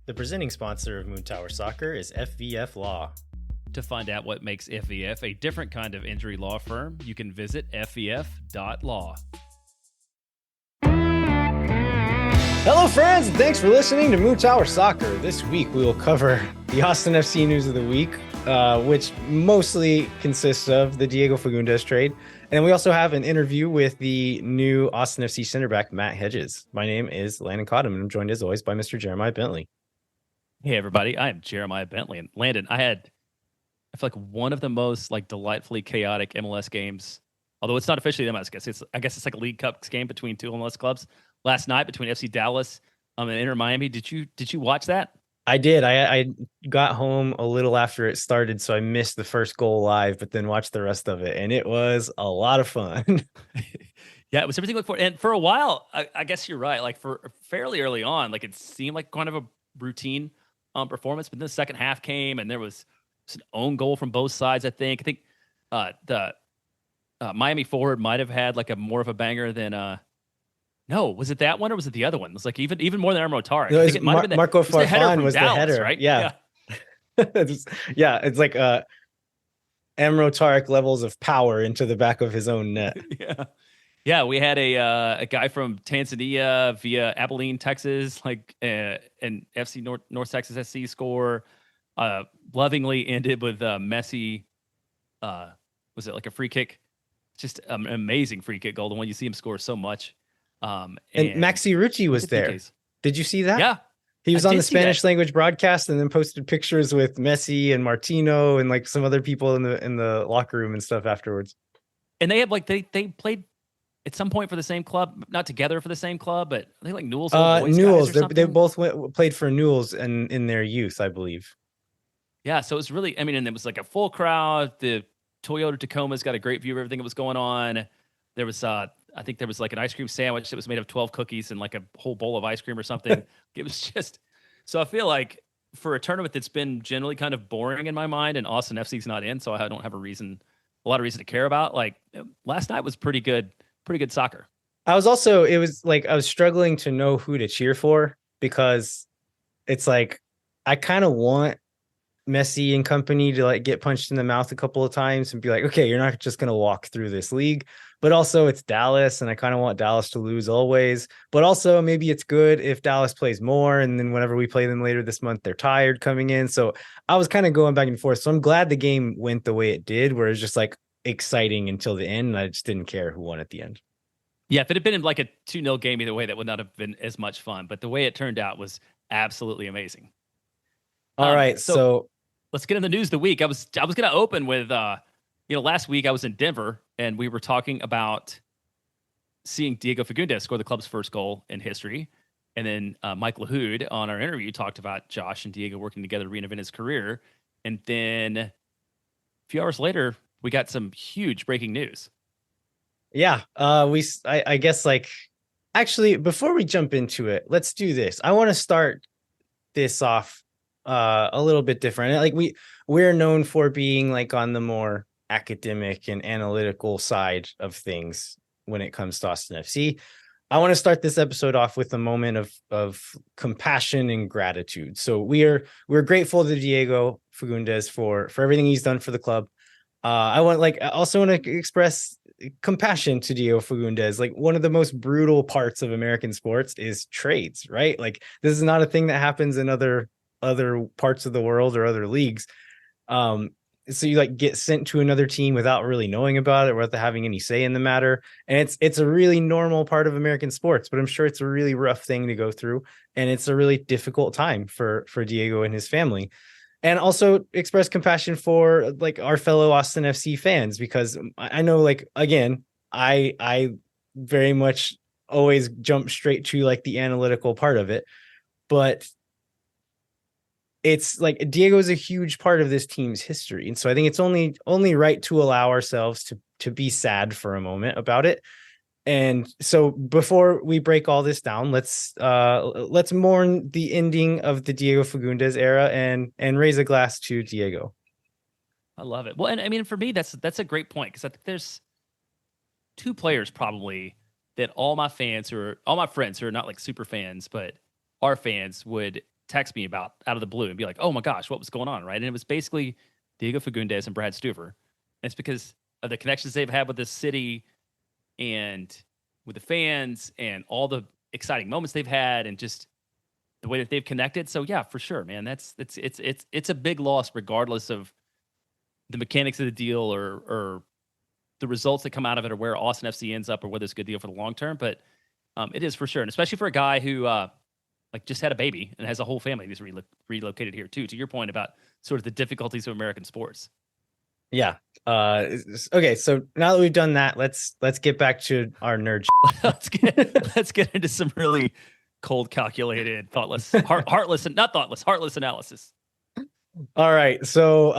The presenting sponsor of Moon Tower Soccer is FVF Law. To find out what makes FVF a different kind of injury law firm, you can visit fvf.law. Hello, friends, and thanks for listening to Moon Tower Soccer. This week, we will cover the Austin FC news of the week, which mostly consists of the Diego Fagundez trade. And we also have an interview with the new Austin FC center back, Matt Hedges. My name is Landon Cottom, and I'm joined, as always, by Mr. Jeremiah Bentley. Hey, everybody. I am Jeremiah Bentley. And Landon, I feel like one of the most delightfully chaotic MLS games, although it's not officially MLS. I guess it's like a League Cup game between two MLS clubs last night between FC Dallas and Inter Miami. Did you watch that? I did. I got home a little after it started, so I missed the first goal live, but then watched the rest of it, and it was a lot of fun. Yeah, it was everything looked for. And for a while, I guess you're right. Like for fairly early on, it seemed like kind of a routine performance, but then the second half came, and there was an own goal from both sides. I think the Miami forward might have had a more of a banger than. No, was it that one or was it the other one? It was even more than Amro Tarek. No, I think it might have been Marco Farfan was Dallas, the header, right? Yeah. It's like Amro Tarek levels of power into the back of his own net. Yeah. We had a guy from Tanzania via Abilene, Texas, and FC North Texas SC score. Lovingly ended with Messi. Was it like a free kick? Just an amazing free kick goal. The one you see him score so much. And Maxi Rucci was there. Did you see that? Yeah. He was on the Spanish language broadcast and then posted pictures with Messi and Martino and some other people in the locker room and stuff afterwards. And they have they played at some point for the same club, not together for the same club, but I think Newell's. Newell's. They both played for Newell's in their youth, I believe. Yeah, so it was really, and it was a full crowd. The Toyota Tacoma's got a great view of everything that was going on. There was I think there was an ice cream sandwich that was made of 12 cookies and a whole bowl of ice cream or something. It was just, so I feel like for a tournament that's been generally kind of boring in my mind, and Austin FC's not in, so I don't have a lot of reason to care about. Last night was pretty good soccer. I was struggling to know who to cheer for, because it's I kind of want Messi and company to get punched in the mouth a couple of times and be like, okay, you're not just going to walk through this league. But also it's Dallas, and I kind of want Dallas to lose always. But also maybe it's good if Dallas plays more, and then whenever we play them later this month, they're tired coming in. So I was kind of going back and forth. So I'm glad the game went the way it did, where it's just exciting until the end, and I just didn't care who won at the end. Yeah, if it had been a 2-0 game either way, that would not have been as much fun. But the way it turned out was absolutely amazing. All right, so let's get in the news of the week. I was going to open with, last week I was in Denver, and we were talking about seeing Diego Fagundez score the club's first goal in history. And then Mike LaHood on our interview talked about Josh and Diego working together to reinvent his career. And then a few hours later, we got some huge breaking news. Yeah, I guess actually, before we jump into it, let's do this. I want to start this off a little bit different. We're known for being on the more academic and analytical side of things when it comes to Austin FC. I want to start this episode off with a moment of compassion and gratitude. So we're grateful to Diego Fagundez for everything he's done for the club. I also want to express compassion to Diego Fagundez. One of the most brutal parts of American sports is trades, right? This is not a thing that happens in other parts of the world or other leagues. So you get sent to another team without really knowing about it, without having any say in the matter. And it's a really normal part of American sports, but I'm sure it's a really rough thing to go through. And it's a really difficult time for Diego and his family. And also express compassion for our fellow Austin FC fans, because I know again, I very much always jump straight to the analytical part of it, but it's Diego is a huge part of this team's history. And so I think it's only right to allow ourselves to be sad for a moment about it. And so before we break all this down, let's mourn the ending of the Diego Fagundez era and raise a glass to Diego. I love it. Well, and for me, that's a great point, because I think there's two players probably that all my friends who are not super fans, but are fans would text me about out of the blue and be like, "Oh my gosh, what was going on?" Right, and it was basically Diego Fagundez and Brad Stuver. And it's because of the connections they've had with the city and with the fans and all the exciting moments they've had and just the way that they've connected. So yeah, for sure, man. It's a big loss regardless of the mechanics of the deal or the results that come out of it or where Austin FC ends up or whether it's a good deal for the long term. But it is for sure. And especially for a guy who like just had a baby and has a whole family who's relocated here too, to your point about sort of the difficulties of American sports. Yeah. Okay, so now that we've done that, let's get back to our nerd. let's get into some really cold, calculated, thoughtless, heartless, and not thoughtless, heartless analysis. All right, so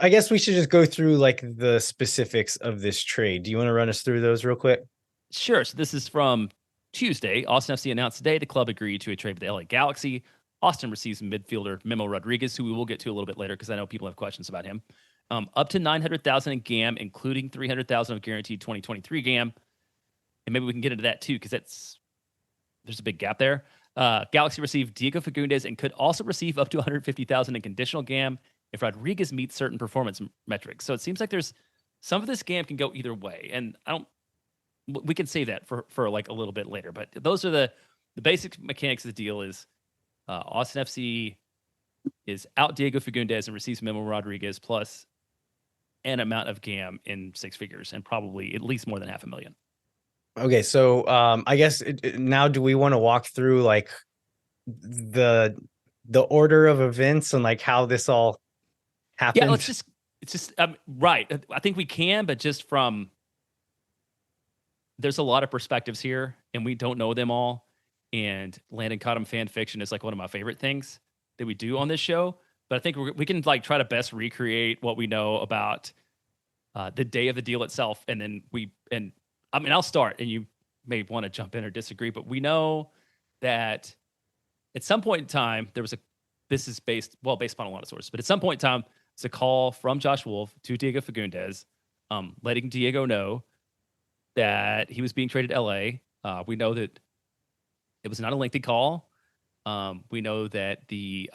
I guess we should just go through like the specifics of this trade. Do you want to run us through those real quick? Sure. So this is from Tuesday. Austin FC announced today the club agreed to a trade with the LA Galaxy. Austin receives midfielder Memo Rodriguez, who we will get to a little bit later because I know people have questions about him. Up to $900,000 in GAM, including $300,000 of guaranteed 2023 GAM, and maybe we can get into that too because there's a big gap there. Galaxy received Diego Fagundez and could also receive up to $150,000 in conditional GAM if Rodriguez meets certain performance metrics. So it seems like there's some of this GAM can go either way, and we can save that for like a little bit later. But those are the basic mechanics of the deal. Is Austin FC is out Diego Fagundez and receives Memo Rodriguez plus an amount of GAM in six figures and probably at least more than $500,000. Okay, so I guess now do we want to walk through like the order of events and like how this all happened? Yeah, it's just right. I think we can, but just from there's a lot of perspectives here and we don't know them all. And Landon Cottam fan fiction is like one of my favorite things that we do on this show. But I think we can like try to best recreate what we know about the day of the deal itself. And then I'll start and you may want to jump in or disagree, but we know that at some point in time, this is based upon a lot of sources, but at some point in time, it's a call from Josh Wolf to Diego Fagundez, letting Diego know that he was being traded to LA. We know that it was not a lengthy call. We know that the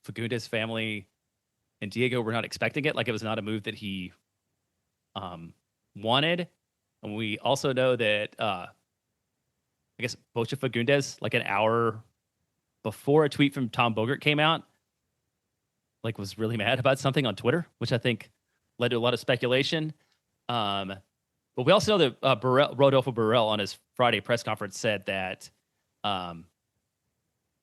Fagundez family and Diego were not expecting it. Like it was not a move that he wanted. And we also know that I guess Bocha Fagundez, like an hour before a tweet from Tom Bogert came out, like was really mad about something on Twitter, which I think led to a lot of speculation. But we also know that Rodolfo Burrell on his Friday press conference said that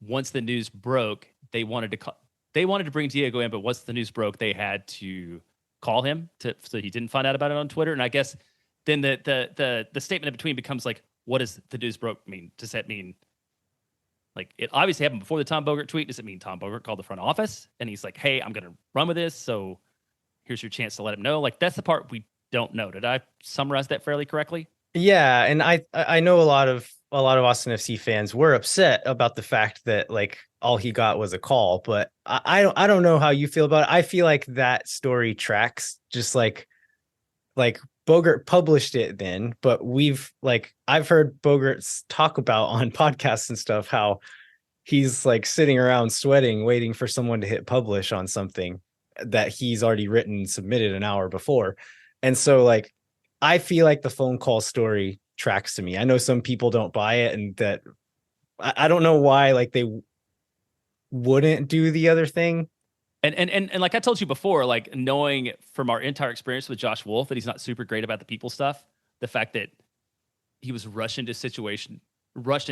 once the news broke, they wanted to bring Diego in, but once the news broke, they had to call him so he didn't find out about it on Twitter. And I guess then the statement in between becomes like, what does the news broke mean? Does that mean like it obviously happened before the Tom Bogert tweet? Does it mean Tom Bogert called the front office and he's like, hey, I'm going to run with this, so here's your chance to let him know? Like that's the part we don't know. Did I summarize that fairly correctly? Yeah, and I know a lot of Austin FC fans were upset about the fact that like all he got was a call, but I don't know how you feel about it. I feel like that story tracks, just like Bogert published it then, but I've heard Bogert's talk about on podcasts and stuff how he's like sitting around sweating waiting for someone to hit publish on something that he's already written and submitted an hour before. And so like I feel like the phone call story tracks to me. I know some people don't buy it, and that I don't know why like they wouldn't do the other thing. And like I told you before, like knowing from our entire experience with Josh Wolf that he's not super great about the people stuff, the fact that he was rushed in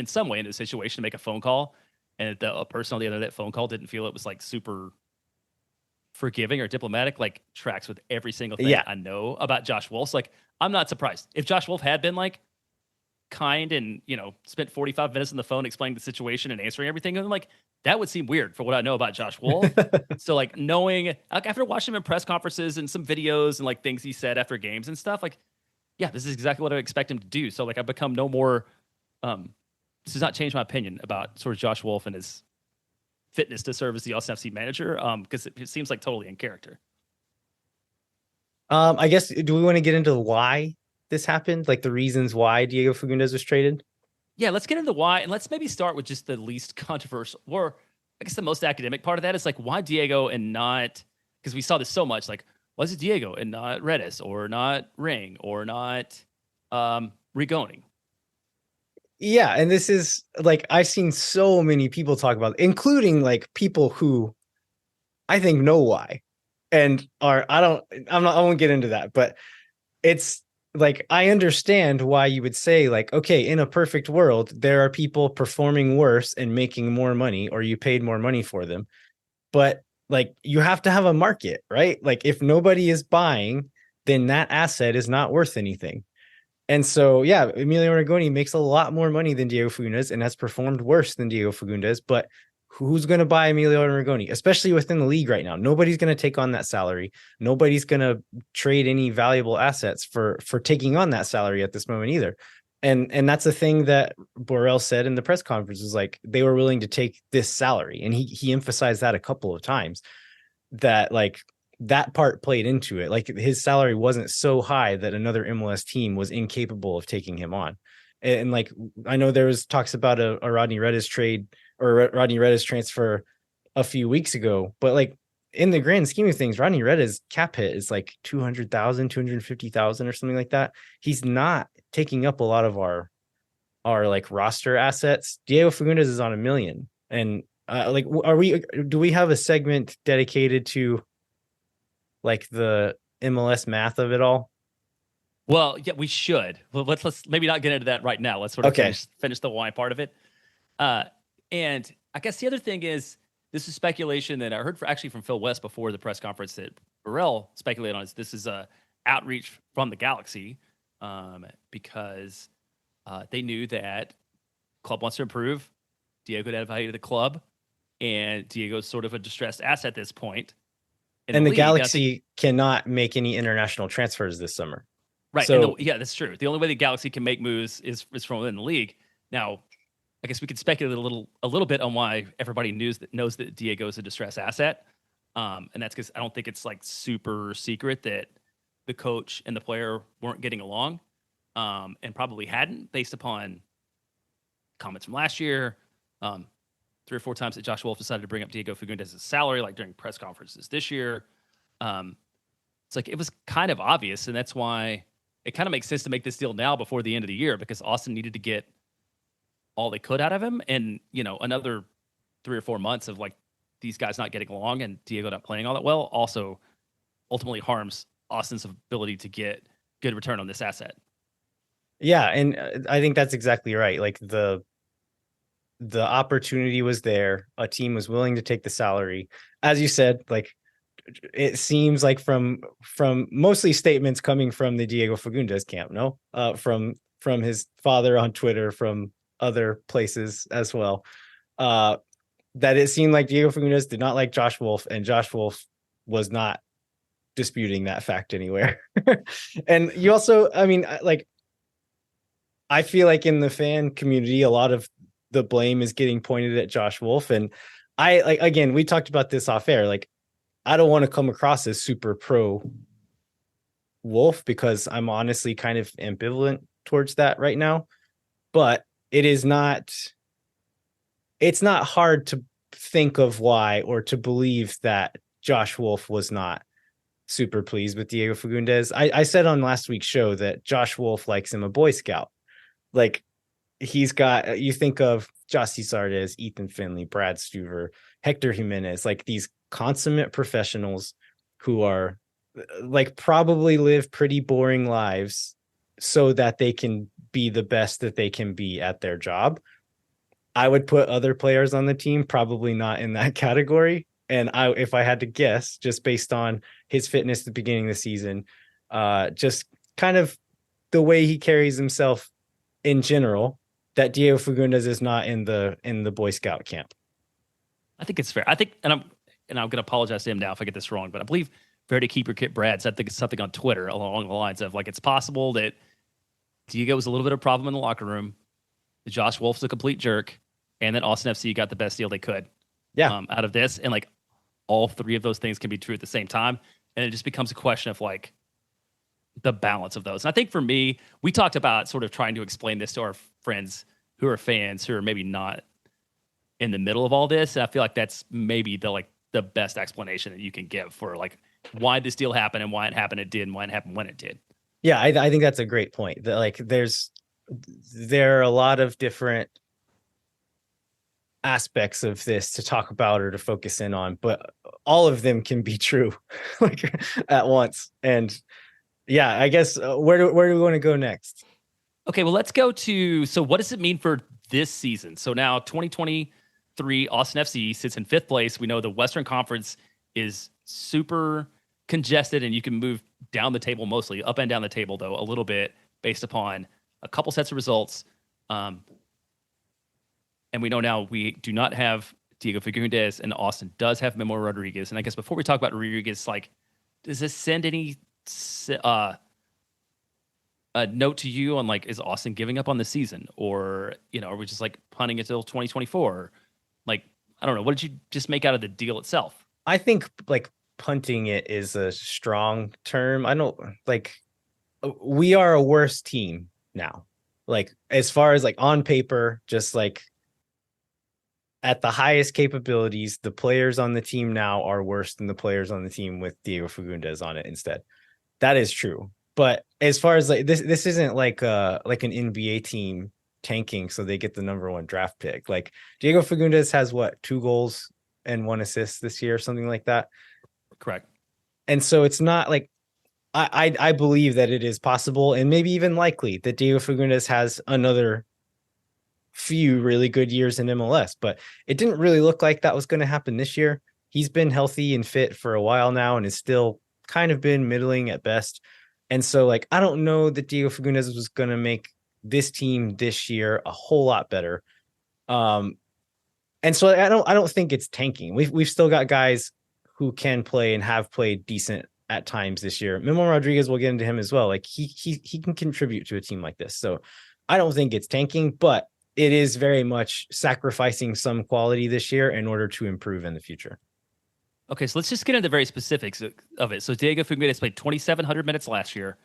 some way into the situation to make a phone call, and the person on the other end of that phone call didn't feel it was like super forgiving or diplomatic, like tracks with every single thing I know about Josh Wolf. So, like, I'm not surprised if Josh Wolf had been like kind and, you know, spent 45 minutes on the phone explaining the situation and answering everything. And like, that would seem weird for what I know about Josh Wolf. So like knowing, like, after watching him in press conferences and some videos and like things he said after games and stuff, like, yeah, this is exactly what I expect him to do. So like, I've become no more, this does not change my opinion about sort of Josh Wolf and his fitness to serve as the Austin FC manager, because it seems like totally in character. I guess, do we want to get into why this happened? Like the reasons why Diego Fagundez was traded? Yeah, let's get into why, and let's maybe start with just the least controversial, or I guess the most academic part of that is like, why Diego and not, because we saw this so much, like, why is it Diego and not Redis or not Ring or not Rigoni? Yeah, and this is like I've seen so many people talk about, it, including like people who I think know why, and are I won't get into that, but it's like I understand why you would say like, okay, in a perfect world, there are people performing worse and making more money, or you paid more money for them, but like you have to have a market, right? Like if nobody is buying, then that asset is not worth anything. And so, yeah, Emilio Rigoni makes a lot more money than Diego Fagundez and has performed worse than Diego Fagundez. But who's going to buy Emilio Rigoni, especially within the league right now? Nobody's going to take on that salary. Nobody's going to trade any valuable assets for taking on that salary at this moment either. And that's the thing that Borrell said in the press conference is like they were willing to take this salary, and he emphasized that a couple of times that like that part played into it. Like his salary wasn't so high that another MLS team was incapable of taking him on. And like I know there was talks about a Rodney Redis trade or Rodney Redis transfer a few weeks ago, but like in the grand scheme of things, Rodney Redis cap hit is like 200,000, 250,000 or something like that. He's not taking up a lot of our like roster assets. Diego Fagundez is on 1 million. And like do we have a segment dedicated to like the MLS math of it all? Well, yeah, we should. Well, let's maybe not get into that right now. Let's sort of Okay. finish the why part of it. Uh, and I guess the other thing is this is speculation that I heard actually from Phil West before the press conference that Burrell speculated on. Is this is a outreach from the Galaxy because they knew that club wants to improve. Diego could add value to the club, and Diego's sort of a distressed asset at this point in the And the league. Galaxy cannot make any international transfers this summer. Right. So Yeah, that's true. The only way the Galaxy can make moves is from within the league. Now, I guess we could speculate a little bit on why everybody knows that Diego is a distressed asset. And that's because I don't think it's like super secret that the coach and the player weren't getting along. And probably hadn't based upon comments from last year. 3 or 4 times that Josh Wolf decided to bring up Diego Fagundez's salary, like during press conferences this year. It's like it was kind of obvious, and that's why it kind of makes sense to make this deal now before the end of the year because Austin needed to get all they could out of him. And, you know, another 3 or 4 months of like these guys not getting along and Diego not playing all that well also ultimately harms Austin's ability to get good return on this asset. yeah, and I think that's exactly right. Like the opportunity was there. A team was willing to take the salary. As you said, like it seems like from mostly statements coming from the Diego Fagundez camp, no? From his father on Twitter, from other places as well. That it seemed like Diego Fagundez did not like Josh Wolf, and Josh Wolf was not disputing that fact anywhere. And you also, I mean, like I feel like in the fan community, a lot of the blame is getting pointed at Josh Wolf. And I like again, we talked about this off air. Like, I don't want to come across as super pro Wolf because I'm honestly kind of ambivalent towards that right now. But it's not hard to think of why or to believe that Josh Wolf was not super pleased with Diego Fagundez. I said on last week's show that Josh Wolf likes him a Boy Scout. Like he's got, you think of Jossie Sardes, Ethan Finley, Brad Stuver, Hector Jimenez, like these consummate professionals who are like probably live pretty boring lives so that they can be the best that they can be at their job. I would put other players on the team probably not in that category. And if I had to guess, just based on his fitness at the beginning of the season, just kind of the way he carries himself in general, that Diego Fagundez is not in the Boy Scout camp. I think it's fair. I think, and I'm going to apologize to him now if I get this wrong, but I believe Verity Keeper Kit Brad said something on Twitter along the lines of like it's possible that Diego was a little bit of a problem in the locker room, that Josh Wolf's a complete jerk, and that Austin FC got the best deal they could. Yeah. Out of this, and like all three of those things can be true at the same time, and it just becomes a question of like the balance of those. And I think for me, we talked about sort of trying to explain this to our friends who are fans who are maybe not in the middle of all this. And I feel like that's maybe the best explanation that you can give for like why this deal happened and why it happened it did and why it happened when it did. Yeah, I think that's a great point. That like there are a lot of different aspects of this to talk about or to focus in on, but all of them can be true like at once. And yeah, I guess where do we want to go next? Okay, well, let's go to, so what does it mean for this season? So now 2023 Austin FC sits in 5th place. We know the Western Conference is super congested and you can move down the table, mostly up and down the table though a little bit based upon a couple sets of results. And we know now we do not have Diego Fagundez, and Austin does have Memo Rodriguez. And I guess before we talk about Rodriguez, like, does this send any a note to you on like, is Austin giving up on the season, or are we just like punting it till 2024? Like, I don't know. What did you just make out of the deal itself? I think like punting it is a strong term. I don't like, we are a worse team now. Like as far as like on paper, just like at the highest capabilities, the players on the team now are worse than the players on the team with Diego Fagundez on it instead. That is true. But as far as like this isn't like an NBA team tanking so they get the #1 draft pick. Like Diego Fagundez has what, 2 goals and 1 assist this year, something like that. Correct. And so it's not like I believe that it is possible and maybe even likely that Diego Fagundez has another few really good years in MLS, but it didn't really look like that was going to happen this year. He's been healthy and fit for a while now and is still kind of been middling at best. And so like I don't know that Diego Fagundez was going to make this team this year a whole lot better. And so I don't think it's tanking. We've still got guys who can play and have played decent at times this year. Memo Rodriguez, will get into him as well. Like he can contribute to a team like this. So I don't think it's tanking, but it is very much sacrificing some quality this year in order to improve in the future. Okay, so let's just get into the very specifics of it. So Diego Fagundez played 2,700 minutes last year.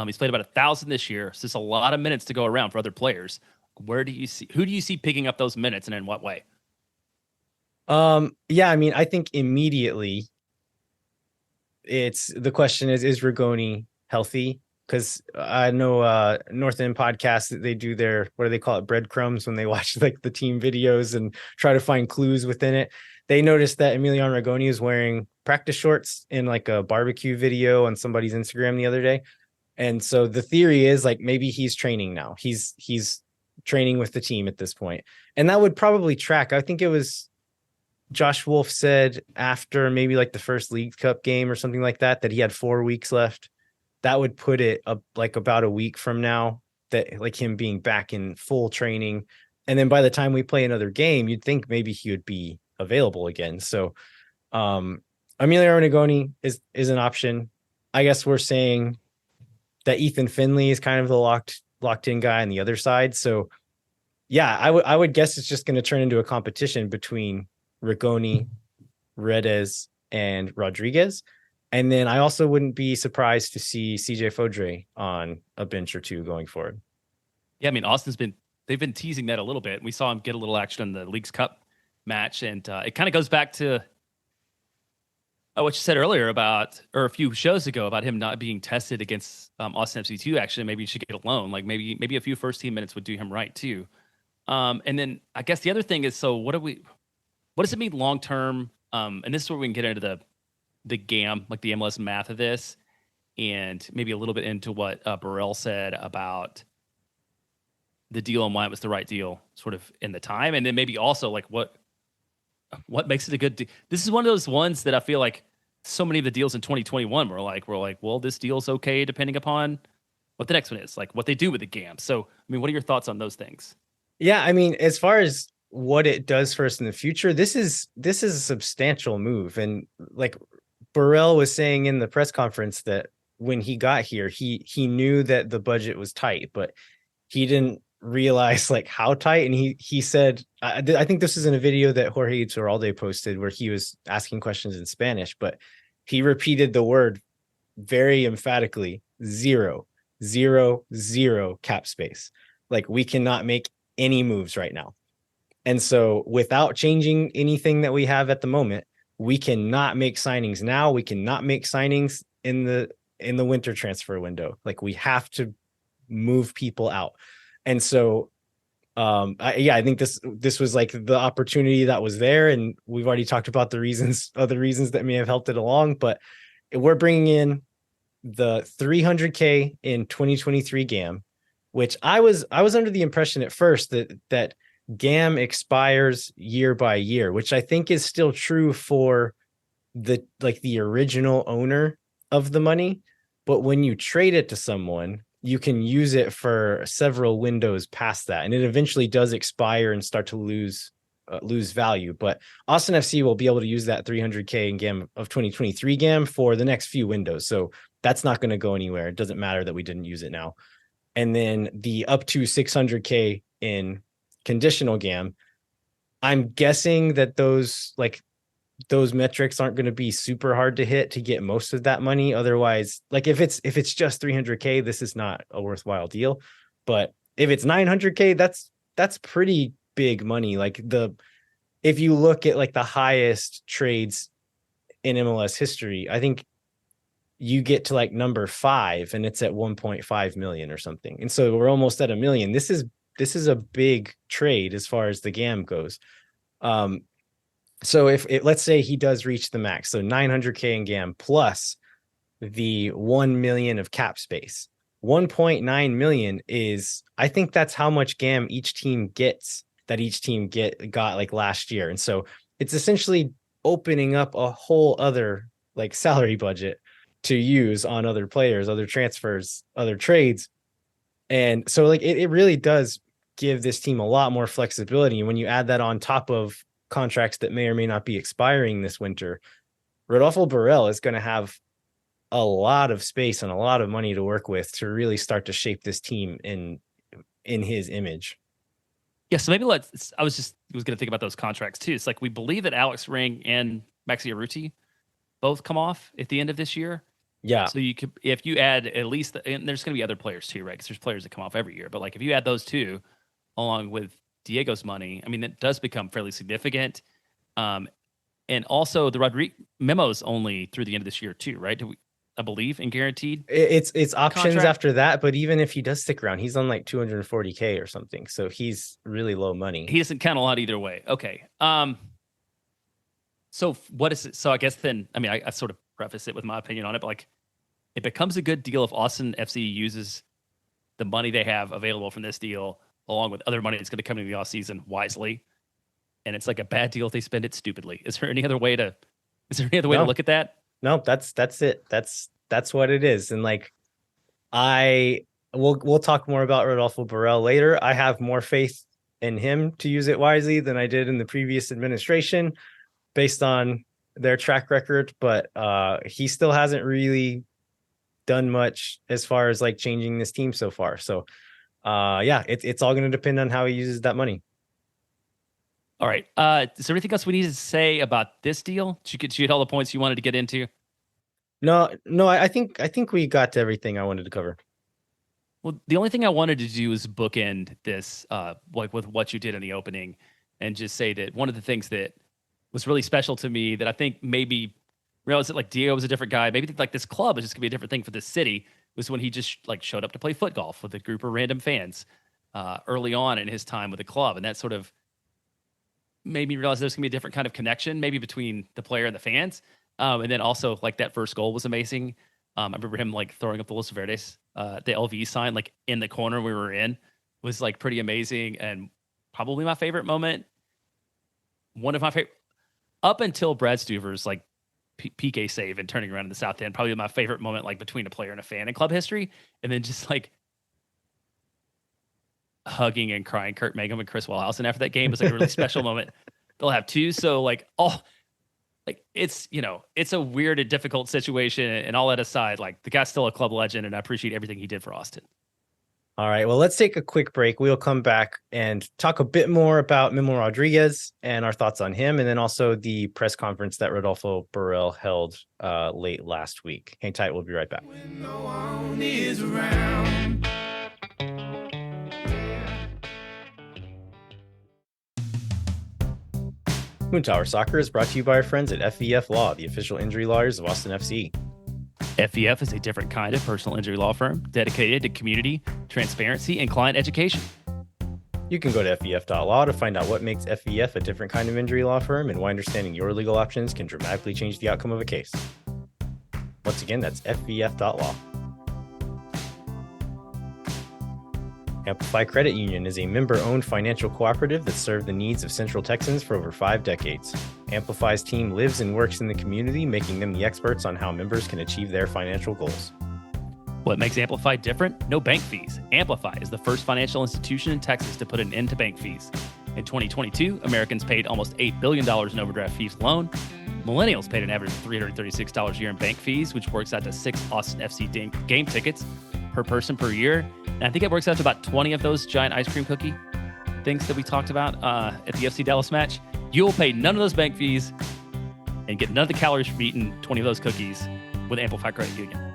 He's played about 1,000 this year. So it's a lot of minutes to go around for other players. Who do you see picking up those minutes, and in what way? Yeah, I mean, I think immediately it's the question is Rigoni healthy? Because I know North End podcast, they do their, what do they call it, breadcrumbs, when they watch like the team videos and try to find clues within it. They noticed that Emiliano Rigoni is wearing practice shorts in like a barbecue video on somebody's Instagram the other day. And so the theory is like maybe he's training now. He's training with the team at this point. And that would probably track. I think it was Josh Wolf said after maybe like the first League Cup game or something like that, that he had 4 weeks left. That would put it up like about a week from now, that like him being back in full training. And then by the time we play another game, you'd think maybe he would be available again. So Emilio Rigoni is an option. I guess we're saying that Ethan Finley is kind of the locked in guy on the other side. So yeah, I would guess it's just going to turn into a competition between Rigoni, Redes, and Rodriguez. And then I also wouldn't be surprised to see CJ Fodre on a bench or two going forward. Yeah, I mean, they've been teasing that a little bit. We saw him get a little action in the Leagues Cup match, and it kind of goes back to what you said earlier about, or a few shows ago, about him not being tested against Austin FC2. Actually, maybe he should get a loan. Like maybe a few first team minutes would do him right too. And then I guess the other thing is, so what does it mean long term? And this is where we can get into the GAM, like the MLS math of this, and maybe a little bit into what Burrell said about the deal and why it was the right deal sort of in the time. And then maybe also like what makes it a good deal. This is one of those ones that I feel like so many of the deals in 2021 were like, well, this deal's okay depending upon what the next one is, like what they do with the GAM. So, I mean, what are your thoughts on those things? Yeah, I mean, as far as what it does for us in the future, this is a substantial move. And like Burrell was saying in the press conference that when he got here, he knew that the budget was tight, but he didn't realize like how tight. And he said, I think this is in a video that Jorge Iturralde posted where he was asking questions in Spanish, but he repeated the word very emphatically: zero, zero, zero cap space. Like we cannot make any moves right now. And so without changing anything that we have at the moment, we cannot make signings now. We cannot make signings in the winter transfer window. Like we have to move people out. And so I think this was like the opportunity that was there, and we've already talked about other reasons that may have helped it along, but we're bringing in the 300K in 2023 GAM, which I was under the impression at first that GAM expires year by year, which I think is still true for the original owner of the money. But when you trade it to someone, you can use it for several windows past that, and it eventually does expire and start to lose value. But Austin FC will be able to use that 300K in GAM of 2023 GAM for the next few windows. So that's not going to go anywhere. It doesn't matter that we didn't use it now. And then the up to 600K in conditional GAM, I'm guessing that those metrics aren't going to be super hard to hit to get most of that money. Otherwise, like if it's just 300K, this is not a worthwhile deal. But if it's 900K, that's pretty big money. Like if you look at like the highest trades in MLS history, I think you get to like number 5 and it's at 1.5 million or something. And so we're almost at $1 million. This is a big trade as far as the GAM goes. So if let's say he does reach the max, so 900K in GAM plus the 1 million of cap space, 1.9 million is, I think that's how much GAM each team got like last year. And so it's essentially opening up a whole other like salary budget to use on other players, other transfers, other trades. And so like it really does give this team a lot more flexibility. And when you add that on top of contracts that may or may not be expiring this winter, Rodolfo Borrell is going to have a lot of space and a lot of money to work with to really start to shape this team in his image. Yeah, so maybe I was going to think about those contracts too. It's like we believe that Alex Ring and Maxi Arruti both come off at the end of this year. Yeah. So you could, if you add at least, and there's going to be other players too, right? Because there's players that come off every year. But like if you add those two along with Diego's money, I mean, it does become fairly significant. And also the Rodriguez memo's only through the end of this year too, right? I believe in guaranteed. It's options contract after that, but even if he does stick around, he's on like 240K or something. So he's really low money. He doesn't count a lot either way. Okay. So what is it? So I guess then, I mean, I sort of preface it with my opinion on it, but like it becomes a good deal if Austin FC uses the money they have available from this deal along with other money that's going to come in the offseason wisely. And it's like a bad deal if they spend it stupidly. Is there any other way to look at that? No, that's it. That's what it is. And like we'll talk more about Rodolfo Borrell later. I have more faith in him to use it wisely than I did in the previous administration based on their track record, but he still hasn't really done much as far as like changing this team so far. So it's all going to depend on how he uses that money. All right. Is there anything else we need to say about this deal? Did you hit all the points you wanted to get into? No, I think we got to everything I wanted to cover. Well, the only thing I wanted to do is bookend this, like with what you did in the opening, and just say that one of the things that was really special to me that I think maybe realized that like Diego was a different guy. Maybe like this club is just gonna be a different thing for this city. Was when he just like showed up to play foot golf with a group of random fans early on in his time with the club, and that sort of made me realize there's gonna be a different kind of connection maybe between the player and the fans. And then also like that first goal was amazing. I remember him like throwing up the Los Verdes, the LV sign like in the corner we were in was like pretty amazing and probably my favorite moment. One of my favorite up until Brad Stuver's like PK save and turning around in the south end, probably my favorite moment like between a player and a fan in club history. And then just like hugging and crying Kurt Mangum and Chris Wellhausen after that game was like a really special moment. They'll have two. So like, like it's, it's a weird and difficult situation, and all that aside, like the guy's still a club legend and I appreciate everything he did for Austin. All right, well, let's take a quick break. We'll come back and talk a bit more about Memo Rodriguez and our thoughts on him, and then also the press conference that Rodolfo Borrell held late last week. Hang tight. We'll be right back. When no one is around. Moontower Soccer is brought to you by our friends at FEF Law, the official injury lawyers of Austin FC. FEF is a different kind of personal injury law firm dedicated to community, transparency, and client education. You can go to FEF.law to find out what makes FEF a different kind of injury law firm and why understanding your legal options can dramatically change the outcome of a case. Once again, that's FEF.law. Amplify Credit Union is a member-owned financial cooperative that served the needs of Central Texans for over 5 decades. Amplify's team lives and works in the community, making them the experts on how members can achieve their financial goals. What makes Amplify different? No bank fees. Amplify is the first financial institution in Texas to put an end to bank fees. In 2022, Americans paid almost $8 billion in overdraft fees alone. Millennials paid an average of $336 a year in bank fees, which works out to 6 Austin FC game tickets per person per year. And I think it works out to about 20 of those giant ice cream cookie things that we talked about at the FC Dallas match. You'll pay none of those bank fees and get none of the calories from eating 20 of those cookies with Amplify Credit Union.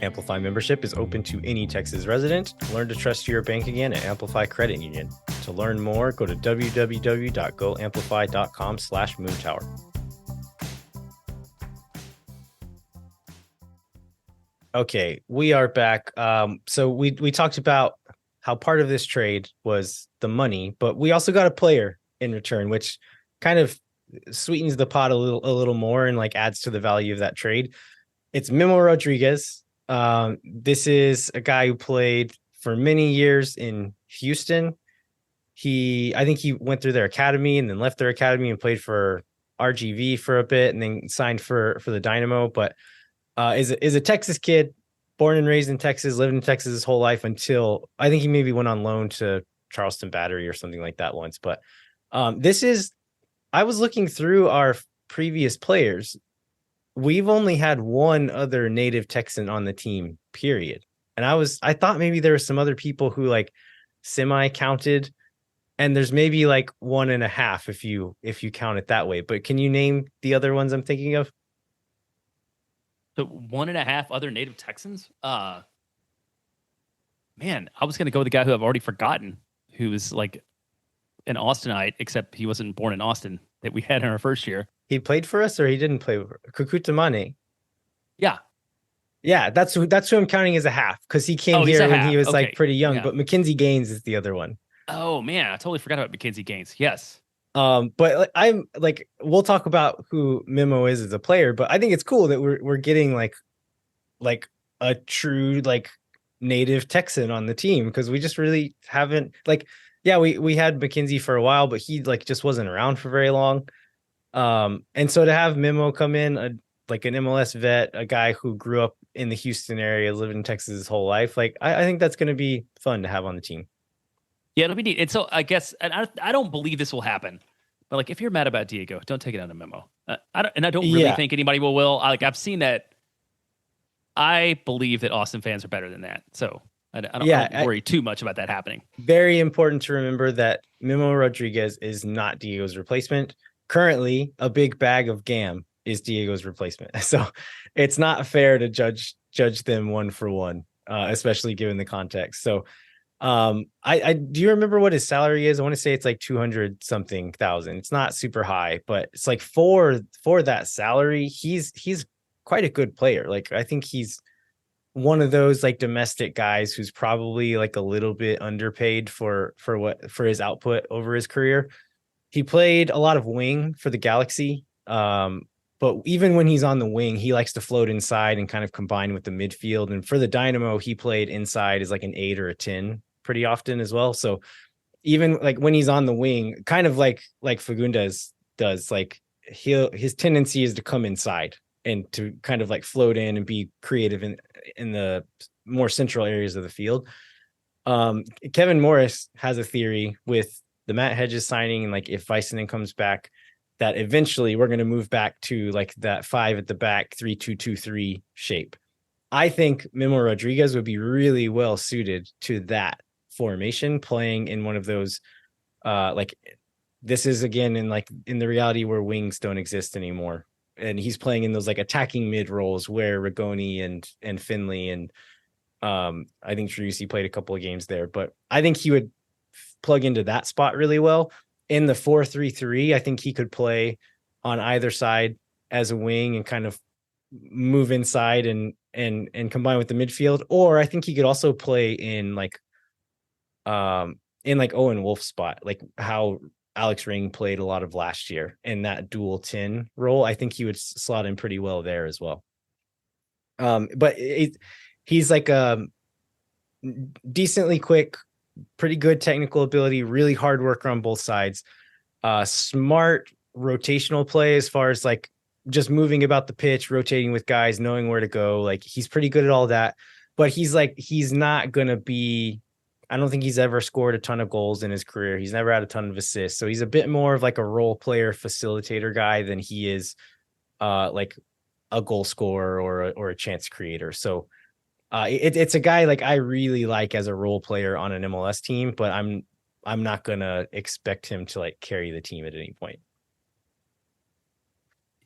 Amplify membership is open to any Texas resident. Learn to trust your bank again at Amplify Credit Union. To learn more, go to www.goamplify.com/moontower. Okay, we are back. So we talked about how part of this trade was the money, but we also got a player in return, which kind of sweetens the pot a little more and like adds to the value of that trade. It's Memo Rodriguez. This is a guy who played for many years in Houston. I think he went through their academy and then left their academy and played for RGV for a bit and then signed for the Dynamo, but is a Texas kid, born and raised in Texas, lived in Texas his whole life until I think he maybe went on loan to Charleston Battery or something like that once. But I was looking through our previous players. We've only had one other native Texan on the team, period. And I thought maybe there were some other people who like semi counted, and there's maybe like 1.5 if you count it that way. But can you name the other ones I'm thinking of? So 1.5 other native Texans? Man, I was going to go with the guy who I've already forgotten, who was like an Austinite, except he wasn't born in Austin, that we had in our first year. He played for us or he didn't play? Kukutamane. Yeah. Yeah, that's who I'm counting as a half because he came here when he was like pretty young. Yeah. But Mackenzie Gaines is the other one. Oh man, I totally forgot about Mackenzie Gaines. Yes. But I'm like, we'll talk about who Memo is as a player, but I think it's cool that we're getting like a true like native Texan on the team because we just really haven't like, yeah, we had McKenzie for a while, but he like just wasn't around for very long. And so to have Memo come in, like an MLS vet, a guy who grew up in the Houston area, lived in Texas his whole life, like I think that's going to be fun to have on the team. Yeah, it'll be neat. And so I guess, and I don't believe this will happen, but like if you're mad about Diego, don't take it on a Memo. I don't really think anybody will. I've seen that. I believe that Austin fans are better than that, so I don't worry too much about that happening. Very important to remember that Memo Rodriguez is not Diego's replacement. Currently, a big bag of GAM is Diego's replacement, so it's not fair to judge them one for one, especially given the context. So. I do you remember what his salary is? I want to say it's like 200 something thousand. It's not super high, but it's like for that salary, he's quite a good player. Like I think he's one of those like domestic guys who's probably like a little bit underpaid for his output over his career. He played a lot of wing for the Galaxy. But even when he's on the wing, he likes to float inside and kind of combine with the midfield. And for the Dynamo, he played inside as like an 8 or a 10 pretty often as well. So even like when he's on the wing, kind of like Fagundez does, like his tendency is to come inside and to kind of like float in and be creative in the more central areas of the field. Kevin Morris has a theory with the Matt Hedges signing, and like if Vicenen comes back, that eventually we're going to move back to like that 5 at the back, 3-2-2-3 shape. I think Memo Rodriguez would be really well suited to that formation, playing in one of those like this is again in the reality where wings don't exist anymore, and he's playing in those like attacking mid roles where Rigoni and Finley and I think Driussi played a couple of games there, but I think he would plug into that spot really well. in the 4-3-3, I think he could play on either side as a wing and kind of move inside and combine with the midfield. Or I think he could also play in like Owen Wolf's spot, like how Alex Ring played a lot of last year in that dual 10 role. I think he would slot in pretty well there as well. But he's like decently quick, pretty good technical ability, really hard worker on both sides. Smart rotational play as far as like just moving about the pitch, rotating with guys, knowing where to go. Like he's pretty good at all that, but he's not gonna be. I don't think he's ever scored a ton of goals in his career. He's never had a ton of assists, so he's a bit more of like a role player, facilitator guy than he is like a goal scorer or a chance creator. So it's a guy like I really like as a role player on an MLS team, but I'm not gonna expect him to like carry the team at any point.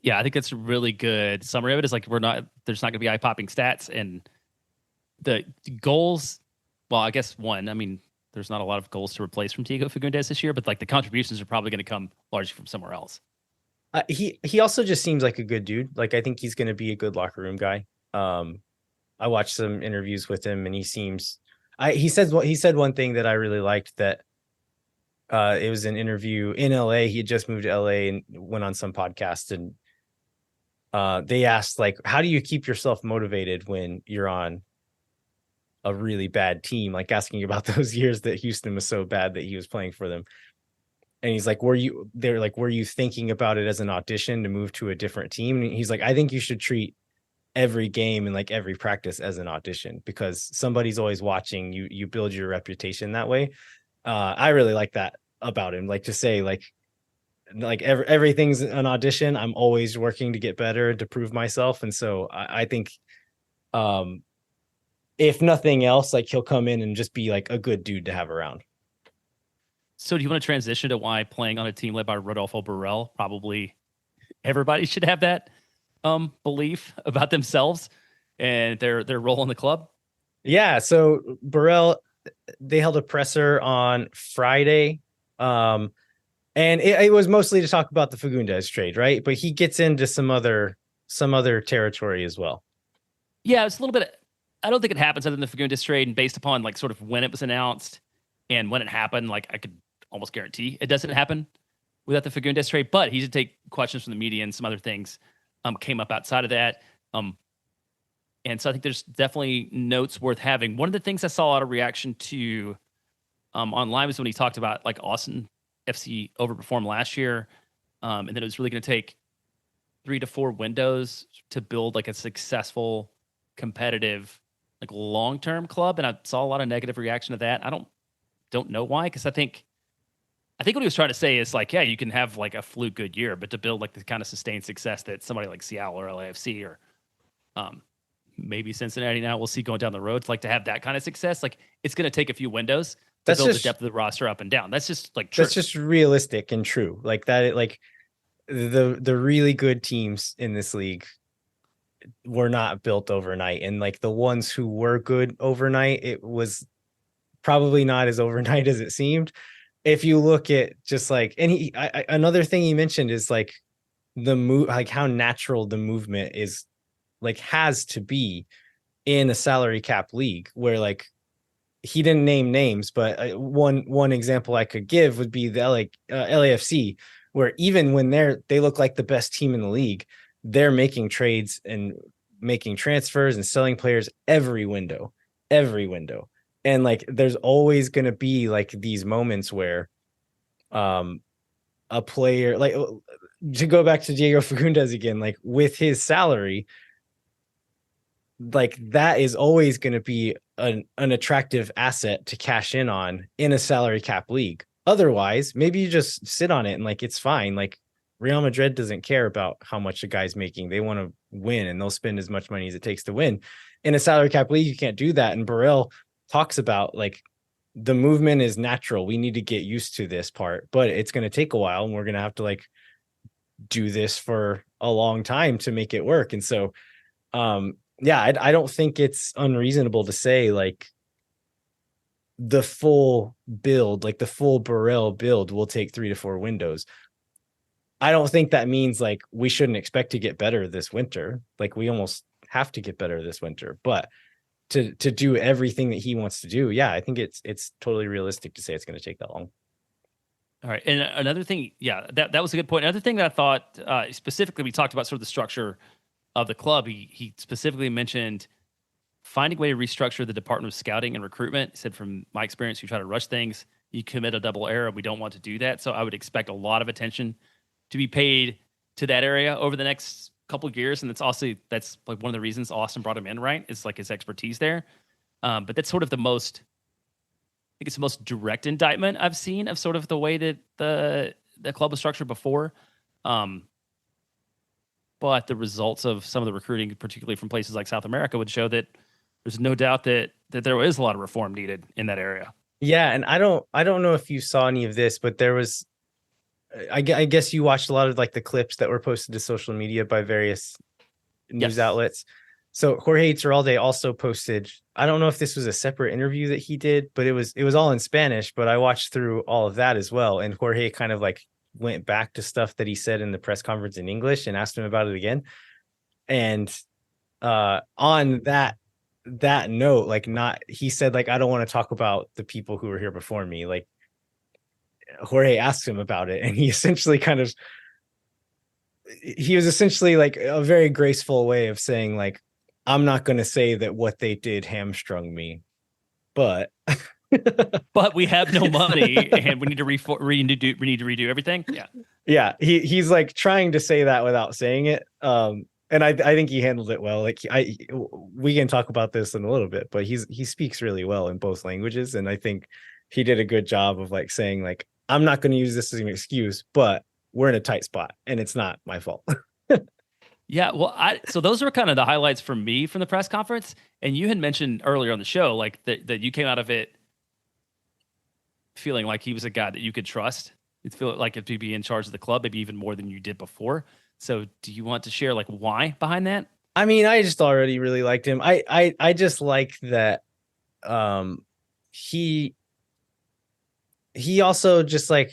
Yeah, I think that's a really good summary of it. Is like there's not going to be eye popping stats and the goals. Well, I guess one. I mean, there's not a lot of goals to replace from Diego Fagundez this year, but like the contributions are probably going to come largely from somewhere else. He also just seems like a good dude. Like I think he's going to be a good locker room guy. I watched some interviews with him, and he seems. He said one thing that I really liked that it was an interview in LA. He had just moved to LA and went on some podcast, and they asked like, how do you keep yourself motivated when you're on a really bad team? Like asking about those years that Houston was so bad that he was playing for them. And he's like, were you thinking about it as an audition to move to a different team? And he's like, I think you should treat every game and like every practice as an audition, because somebody's always watching you. You build your reputation that way. I really like that about him. Like to say like everything's an audition. I'm always working to get better and to prove myself. And so I think if nothing else, like he'll come in and just be like a good dude to have around. So, do you want to transition to why playing on a team led by Rodolfo Burrell, probably everybody should have that belief about themselves and their role in the club? Yeah. So Burrell, they held a presser on Friday. And it was mostly to talk about the Fagundez trade, right? But he gets into some other territory as well. Yeah, it's a little bit. I don't think it happens other than the Fagundez trade, and based upon like sort of when it was announced and when it happened, like I could almost guarantee it doesn't happen without the Fagundez trade. But he did take questions from the media and some other things came up outside of that. And so I think there's definitely notes worth having. One of the things I saw a lot of reaction to online was when he talked about like Austin FC overperformed last year, and that it was really going to take 3 to 4 windows to build like a successful, competitive, like long-term club. And I saw a lot of negative reaction to that. I don't know why, because I think what he was trying to say is like, yeah, you can have like a fluke good year, but to build like the kind of sustained success that somebody like Seattle or LAFC or maybe Cincinnati now we'll see going down the road, to like to have that kind of success, like it's going to take a few windows to build the depth of the roster up and down. That's just like true. That's just realistic and true. Like that, like the really good teams in this league were not built overnight, and like the ones who were good overnight, it was probably not as overnight as it seemed. If you look at just like, and another thing he mentioned is like the move, like how natural the movement is, like has to be in a salary cap league where like he didn't name names, but one example I could give would be the LAFC, where even when they look like the best team in the league, they're making trades and making transfers and selling players every window. And like there's always going to be like these moments where a player, like to go back to Diego Fagundez again, like with his salary, like that is always going to be an attractive asset to cash in on in a salary cap league. Otherwise, maybe you just sit on it and like it's fine. Like Real Madrid doesn't care about how much a guy's making. They want to win and they'll spend as much money as it takes to win. In a salary cap league, you can't do that. And Burrell talks about like the movement is natural. We need to get used to this part, but it's going to take a while and we're going to have to like do this for a long time to make it work. And so, yeah, I don't think it's unreasonable to say like the full build, like the full Burrell build, will take 3 to 4 windows. I don't think that means like we shouldn't expect to get better this winter. Like we almost have to get better this winter, but to do everything that he wants to do, yeah, I think it's totally realistic to say it's going to take that long. All right. And another thing, yeah, that was a good point. Another thing that I thought specifically, we talked about sort of the structure of the club. He specifically mentioned finding a way to restructure the Department of Scouting and Recruitment. He said, from my experience, you try to rush things, you commit a double error. We don't want to do that. So I would expect a lot of attention to be paid to that area over the next couple of years. And that's like one of the reasons Austin brought him in, right? It's like his expertise there. But that's sort of I think it's the most direct indictment I've seen of sort of the way that the club was structured before. Um, but the results of some of the recruiting, particularly from places like South America, would show that there's no doubt that there is a lot of reform needed in that area. Yeah, and I don't know if you saw any of this, but there was I guess you watched a lot of like the clips that were posted to social media by various news Yes. outlets. So Jorge Iturralde also posted, I don't know if this was a separate interview that he did, but it was all in Spanish, but I watched through all of that as well. And Jorge kind of like went back to stuff that he said in the press conference in English and asked him about it again. And on that note, like not he said, like, I don't want to talk about the people who were here before me. Like Jorge asked him about it, and he was essentially like a very graceful way of saying, like, I'm not going to say that what they did hamstrung me, but But we have no money, and we need to redo everything. Yeah. yeah, he's like trying to say that without saying it. And I think he handled it well. Like we can talk about this in a little bit, but he speaks really well in both languages, and I think he did a good job of like saying, like, I'm not going to use this as an excuse, but we're in a tight spot, and it's not my fault. Yeah, well, so those were kind of the highlights for me from the press conference. And you had mentioned earlier on the show, like that you came out of it feeling like he was a guy that you could trust. You feel like if to be in charge of the club, maybe even more than you did before. So, do you want to share like why behind that? I mean, I just already really liked him. I just like that um he he also just like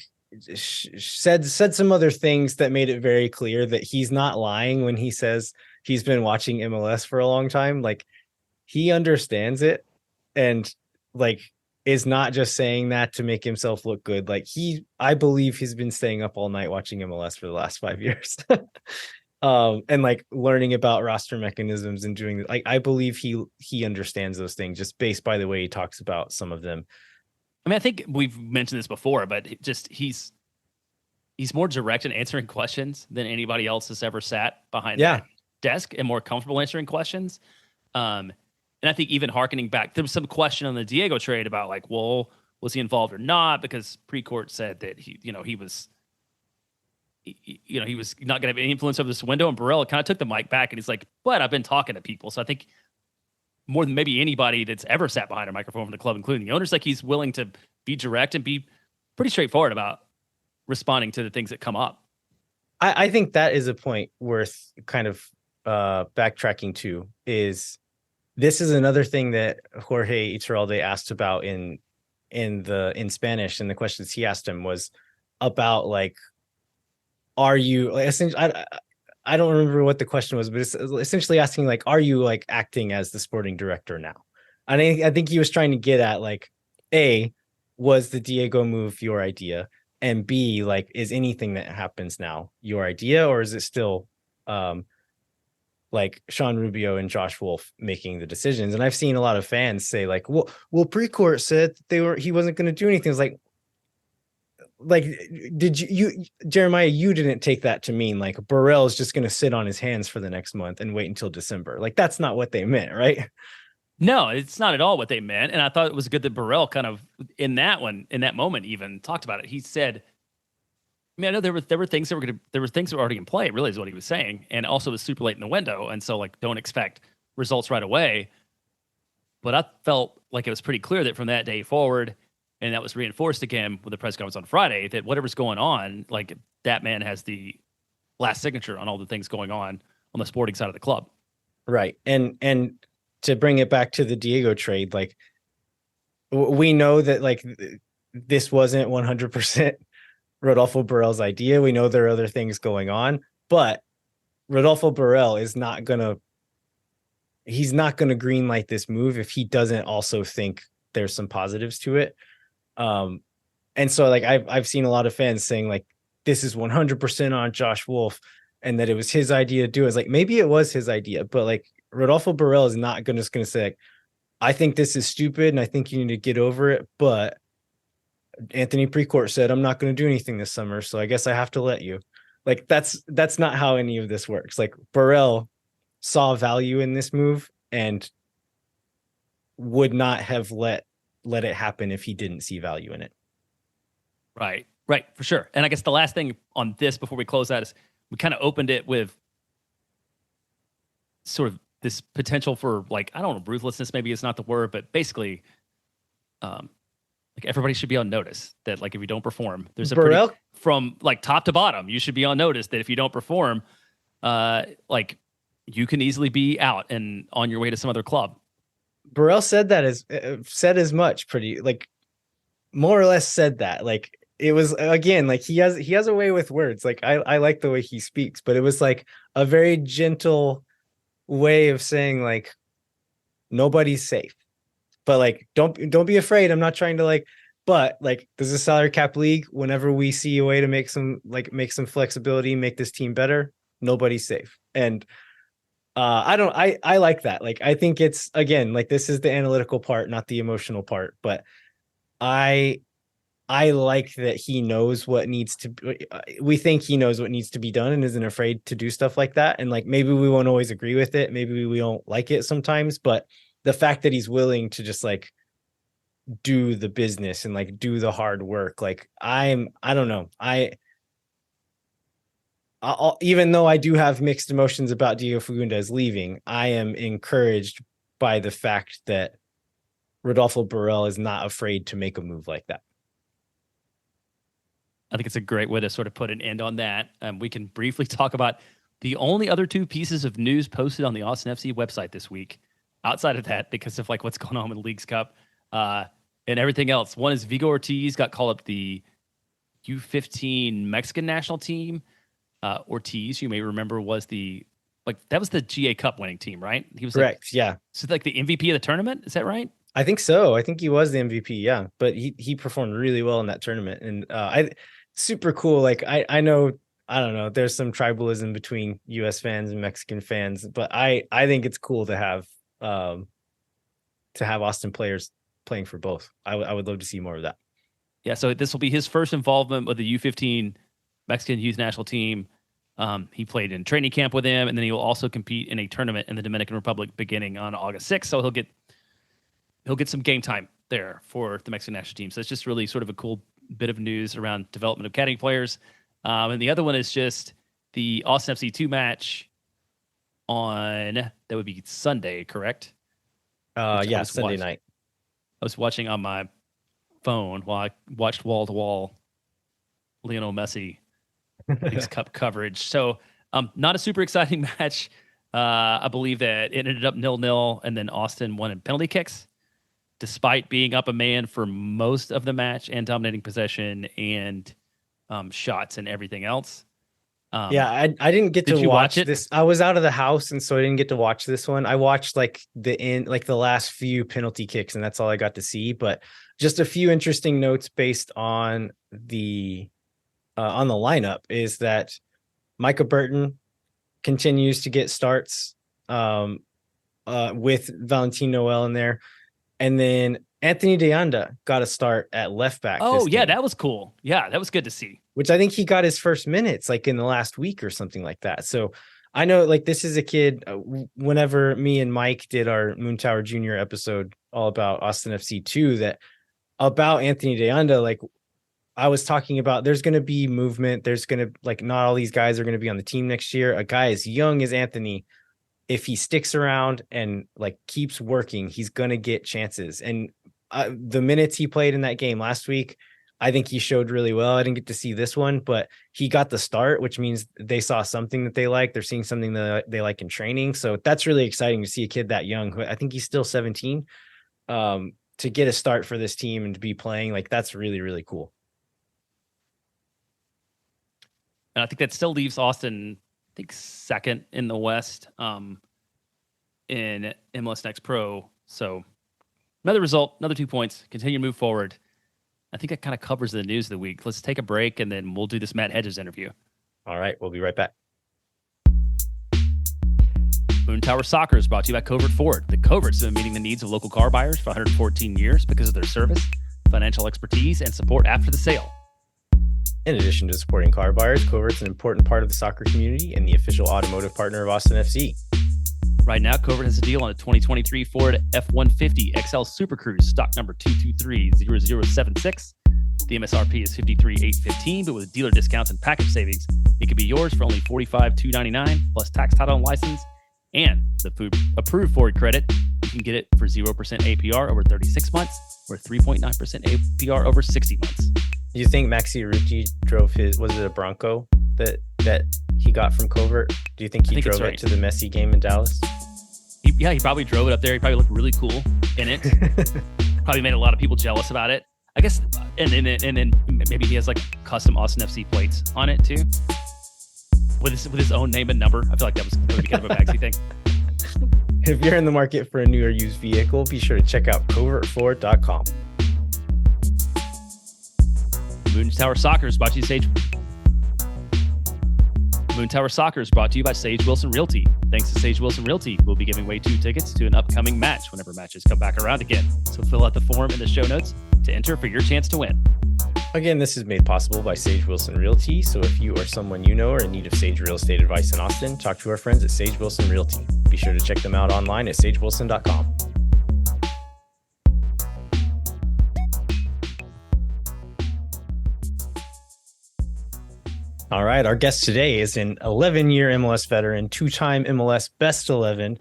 said some other things that made it very clear that he's not lying when he says he's been watching MLS for a long time. Like he understands it, and like is not just saying that to make himself look good. Like I believe he's been staying up all night watching MLS for the last 5 years. And like learning about roster mechanisms and doing, like, I believe he understands those things just based by the way he talks about some of them. I mean, I think we've mentioned this before, but he's more direct in answering questions than anybody else has ever sat behind Yeah. that desk, and more comfortable answering questions. And I think even harkening back, there was some question on the Diego trade about like, well, was he involved or not? Because Precourt said that he was not going to have any influence over this window. And Burrell kind of took the mic back and he's like, but I've been talking to people. So I think more than maybe anybody that's ever sat behind a microphone from the club, including the owners, like he's willing to be direct and be pretty straightforward about responding to the things that come up. I think that is a point worth kind of backtracking to. Is this is another thing that Jorge Iturralde asked about in Spanish, and the questions he asked him was about like, are you like, essentially, I don't remember what the question was, but it's essentially asking like, are you like acting as the sporting director now? And I think he was trying to get at like, A, was the Diego move your idea? And B, like, is anything that happens now your idea, or is it still like Sean Rubio and Josh Wolf making the decisions? And I've seen a lot of fans say like, well, Precourt said he wasn't going to do anything. It's like, did you Jeremiah, you didn't take that to mean like Burrell is just going to sit on his hands for the next month and wait until December. Like that's not what they meant, right? No, it's not at all what they meant. And I thought it was good that Burrell kind of in that moment even talked about it. He said, I mean, I know there were things that were already in play, really is what he was saying. And also it was super late in the window. And so like don't expect results right away. But I felt like it was pretty clear that from that day forward, and that was reinforced again with the press conference on Friday, that whatever's going on, like that man has the last signature on all the things going on the sporting side of the club. Right. And to bring it back to the Diego trade, like We know that like this wasn't 100% Rodolfo Borrell's idea. We know there are other things going on, but Rodolfo Borrell is not gonna he's not gonna greenlight this move if he doesn't also think there's some positives to it. Um, and so like I've seen a lot of fans saying like this is 100% on Josh Wolf and that it was his idea to do it. It's like maybe it was his idea, but like Rodolfo Borrell is not gonna just gonna say like, I think this is stupid and I think you need to get over it, but Anthony Precourt said I'm not going to do anything this summer, so I guess I have to let you. Like that's not how any of this works. Like Burrell saw value in this move and would not have let it happen if he didn't see value in it. Right, right, for sure. And I guess the last thing on this before we close out is we kind of opened it with sort of this potential for like, I don't know, ruthlessness maybe is not the word, but basically like everybody should be on notice that like if you don't perform, there's a pretty Burrell from like top to bottom, you should be on notice that if you don't perform, like you can easily be out and on your way to some other club. Burrell said that as said as much pretty like more or less said that like it was again like he has a way with words like I like the way he speaks, but it was like a very gentle way of saying like nobody's safe, but like don't be afraid. I'm not trying to like, but like there's a salary cap league. Whenever we see a way to make some flexibility, make this team better, nobody's safe. And I like that. Like I think it's again like this is the analytical part, not the emotional part. But I I like that he knows what needs to be, we think he knows what needs to be done and isn't afraid to do stuff like that. And like maybe we won't always agree with it, maybe we don't like it sometimes, but the fact that he's willing to just like do the business and like do the hard work, like I don't know, even though I do have mixed emotions about Diego Fagundez leaving, I am encouraged by the fact that Rodolfo Borrell is not afraid to make a move like that. I think it's a great way to sort of put an end on that. We can briefly talk about the only other two pieces of news posted on the Austin FC website this week, outside of that, because of like what's going on with the Leagues Cup and everything else. One is Vigo Ortiz got called up the U15 Mexican national team. Ortiz, you may remember, was that was the GA Cup winning team, right? He was Correct. like, yeah. So like the MVP of the tournament. Is that right? I think so. I think he was the MVP. Yeah, but he performed really well in that tournament, and I super cool. Like I know I don't know. There's some tribalism between U.S. fans and Mexican fans, but I think it's cool to have Austin players playing for both. I would love to see more of that. Yeah. So this will be his first involvement with the U15 Mexican youth national team. He played in training camp with them, and then he will also compete in a tournament in the Dominican Republic beginning on August 6th. So he'll get some game time there for the Mexican national team. So it's just really sort of a cool bit of news around development of academy players. And the other one is just the Austin FC 2 match on, that would be Sunday, correct? Yeah, Sunday night. I was watching on my phone while I watched wall-to-wall Lionel Messi Leagues Cup coverage. So not a super exciting match. I believe that it ended up 0-0, and then Austin won in penalty kicks, despite being up a man for most of the match and dominating possession and shots and everything else. Yeah, I didn't get to watch it? this. I was out of the house, and so I didn't get to watch this one. I watched like the last few penalty kicks, and that's all I got to see. But just a few interesting notes based on the lineup is that Micah Burton continues to get starts with Valentin Noel in there. And then Anthony De Anda got a start at left back. Oh, yeah, that was cool. Yeah, that was good to see. Which I think he got his first minutes like in the last week or something like that. So I know like this is a kid, whenever me and Mike did our Moon Tower Jr. episode all about Austin FC 2, that about Anthony De Anda, like I was talking about there's going to be movement. There's going to like not all these guys are going to be on the team next year. A guy as young as Anthony, if he sticks around and like keeps working, he's going to get chances. And the minutes he played in that game last week, I think he showed really well. I didn't get to see this one, but he got the start, which means they saw something that they like. They're seeing something that they like in training. So that's really exciting to see a kid that young, who I think he's still 17. to get a start for this team and to be playing, like that's really, really cool. And I think that still leaves Austin, I think, second in the West in MLS Next Pro. So another result, another 2 points, continue to move forward. I think that kind of covers the news of the week. Let's take a break, and then we'll do this Matt Hedges interview. All right, we'll be right back. Moon Tower Soccer is brought to you by Covert Ford. The Coverts have been meeting the needs of local car buyers for 114 years because of their service, financial expertise, and support after the sale. In addition to supporting car buyers, Covert's an important part of the soccer community and the official automotive partner of Austin FC. Right now, Covert has a deal on a 2023 Ford F-150 XL Super Cruise, stock number 2230076. The MSRP is $53,815, but with dealer discounts and package savings, it could be yours for only $45,299 plus tax, title, and license. And the approved Ford credit, you can get it for 0% APR over 36 months or 3.9% APR over 60 months. Do you think Maxi Arruti drove his, was it a Bronco that he got from Covert? Do you think he drove it to the Messi game in Dallas? He probably drove it up there. He probably looked really cool in it. Probably made a lot of people jealous about it, I guess. And then maybe he has like custom Austin FC plates on it too, with his own name and number. I feel like that would be kind of a Maxi thing. If you're in the market for a new or used vehicle, be sure to check out covertford.com. Moon Tower Soccer is brought to you Sage. Moon Tower Soccer is brought to you by Sage Wilson Realty. Thanks to Sage Wilson Realty, we'll be giving away 2 tickets to an upcoming match whenever matches come back around again. So fill out the form in the show notes to enter for your chance to win. Again, this is made possible by Sage Wilson Realty. So if you or someone you know are in need of Sage real estate advice in Austin, talk to our friends at Sage Wilson Realty. Be sure to check them out online at sagewilson.com. All right, our guest today is an 11-year MLS veteran, 2-time MLS Best 11,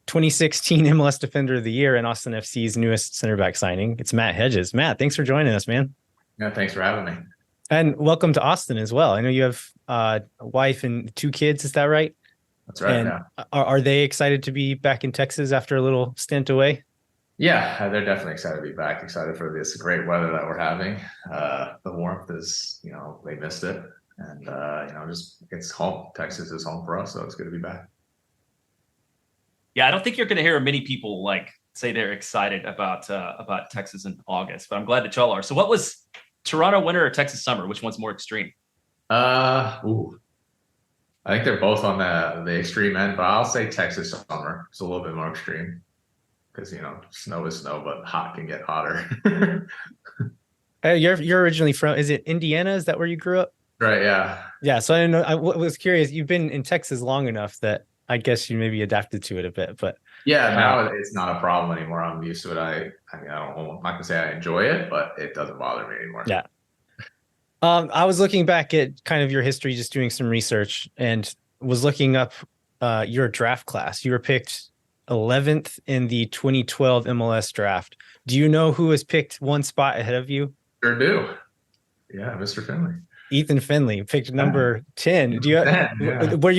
2016 MLS Defender of the Year, and Austin FC's newest center back signing. It's Matt Hedges. Matt, thanks for joining us, man. Yeah, thanks for having me. And welcome to Austin as well. I know you have a wife and 2 kids. Is that right? That's right. And yeah. Are they excited to be back in Texas after a little stint away? Yeah, they're definitely excited to be back. Excited for this great weather that we're having. The warmth is, they missed it. And, just it's home. Texas is home for us, so it's good to be back. Yeah, I don't think you're going to hear many people say they're excited about Texas in August, but I'm glad that y'all are. So what was Toronto winter or Texas summer? Which one's more extreme? I think they're both on the extreme end, but I'll say Texas summer. It's a little bit more extreme because, snow is snow, but hot can get hotter. You're originally from, is it Indiana? Is that where you grew up? Right, yeah. Yeah, so I don't know. I was curious. You've been in Texas long enough that I guess you maybe adapted to it a bit, but yeah, now it's not a problem anymore. I'm used to it. I'm not gonna say I enjoy it, but it doesn't bother me anymore. Yeah. I was looking back at kind of your history, just doing some research, and was looking up your draft class. You were picked 11th in the 2012 MLS draft. Do you know who was picked one spot ahead of you? Sure do. Yeah, Mr. Finley. Ethan Finley picked number 10. Do you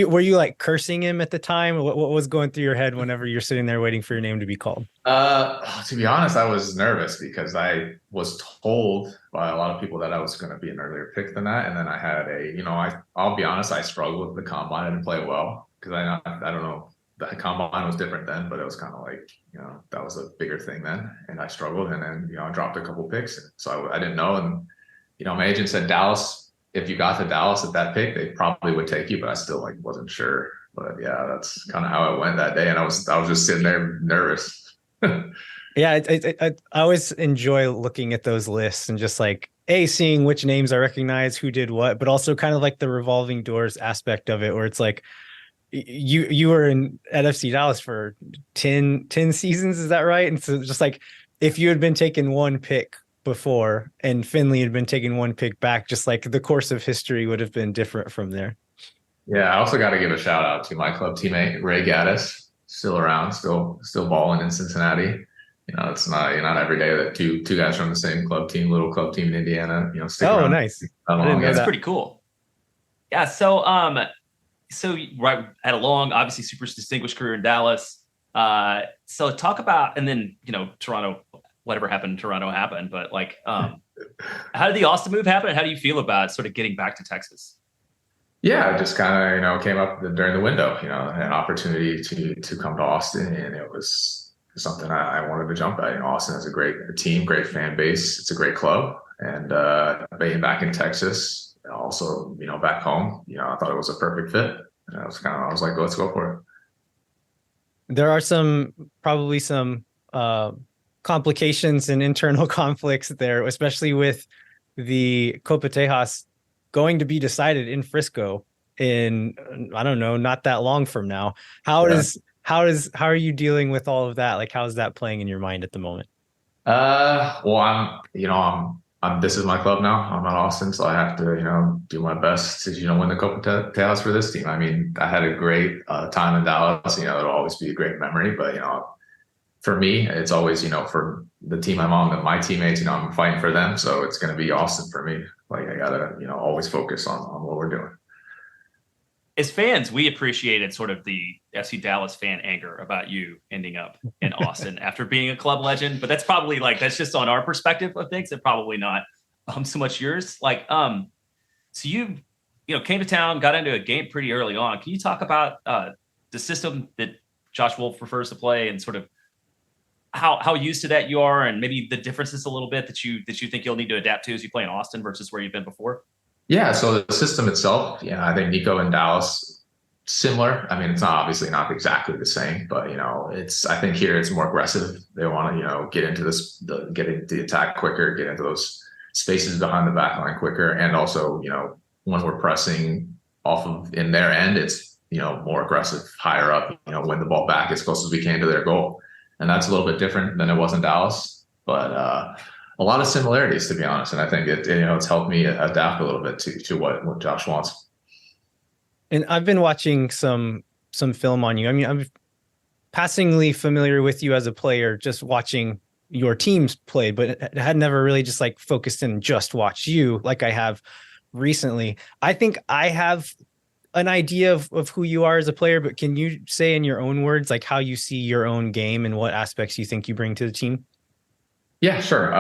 were you like cursing him at the time? What was going through your head whenever you're sitting there waiting for your name to be called? To be honest, I was nervous because I was told by a lot of people that I was going to be an earlier pick than that. And then I had I'll be honest, I struggled with the combine. I didn't play well because I don't know, the combine was different then, but it was kind of like, that was a bigger thing then. And I struggled, and then, I dropped a couple picks. So I didn't know. And, my agent said Dallas, if you got to Dallas at that pick, they probably would take you, but I still wasn't sure. But yeah, that's kind of how it went that day. And I was just sitting there nervous. Yeah. I always enjoy looking at those lists and just seeing which names I recognize, who did what, but also kind of like the revolving doors aspect of it, where it's like you were at FC Dallas for 10 seasons. Is that right? And so just if you had been taken one pick before and Finley had been taking one pick back, just the course of history would have been different from there. Yeah, I also got to give a shout out to my club teammate Ray Gaddis, still around, still balling in Cincinnati. It's not every day that two guys from the same club team, little club team in Indiana, stick around. Nice. That's pretty cool. Yeah, so right, had a long, obviously super distinguished career in Dallas. So talk about, and then Toronto whatever happened in Toronto happened. But like, how did the Austin move happen? And how do you feel about sort of getting back to Texas? Yeah, it just kind of, came up during the window, an opportunity to come to Austin, and it was something I wanted to jump at. Austin has a great team, great fan base. It's a great club. And being back in Texas, also, back home, I thought it was a perfect fit. And I was like, let's go for it. There are probably some complications and internal conflicts there, especially with the Copa Tejas going to be decided in Frisco in, I don't know, not that long from now. How are you dealing with all of that? Like, how's that playing in your mind at the moment? Well, this is my club now. I'm at Austin, so I have to, do my best to, win the Copa Tejas for this team. I mean, I had a great time in Dallas. It'll always be a great memory, but for me, it's always, for the team I'm on, my teammates, I'm fighting for them. So it's going to be Austin for me. Like, I gotta, always focus on what we're doing. As fans, we appreciated sort of the FC Dallas fan anger about you ending up in Austin after being a club legend, but that's probably that's just on our perspective of things and probably not so much yours. Like, so you came to town, got into a game pretty early on. Can you talk about the system that Josh Wolf prefers to play and sort of how used to that you are, and maybe the differences a little bit that you think you'll need to adapt to as you play in Austin versus where you've been before? Yeah, so the system itself, I think Nico and Dallas similar. I mean, it's obviously not exactly the same, but I think here it's more aggressive. They want to get into get into the attack quicker, get into those spaces behind the back line quicker, and also when we're pressing off of in their end, it's more aggressive, higher up, win the ball back as close as we can to their goal. And that's a little bit different than it was in Dallas, but a lot of similarities, to be honest. And I think it's helped me adapt a little bit to what Josh wants. And I've been watching some film on you. I mean, I'm passingly familiar with you as a player, just watching your teams play, but I had never really just focused in and just watched you like I have recently. I think I have an idea of who you are as a player, but can you say in your own words, how you see your own game and what aspects you think you bring to the team? Yeah, sure.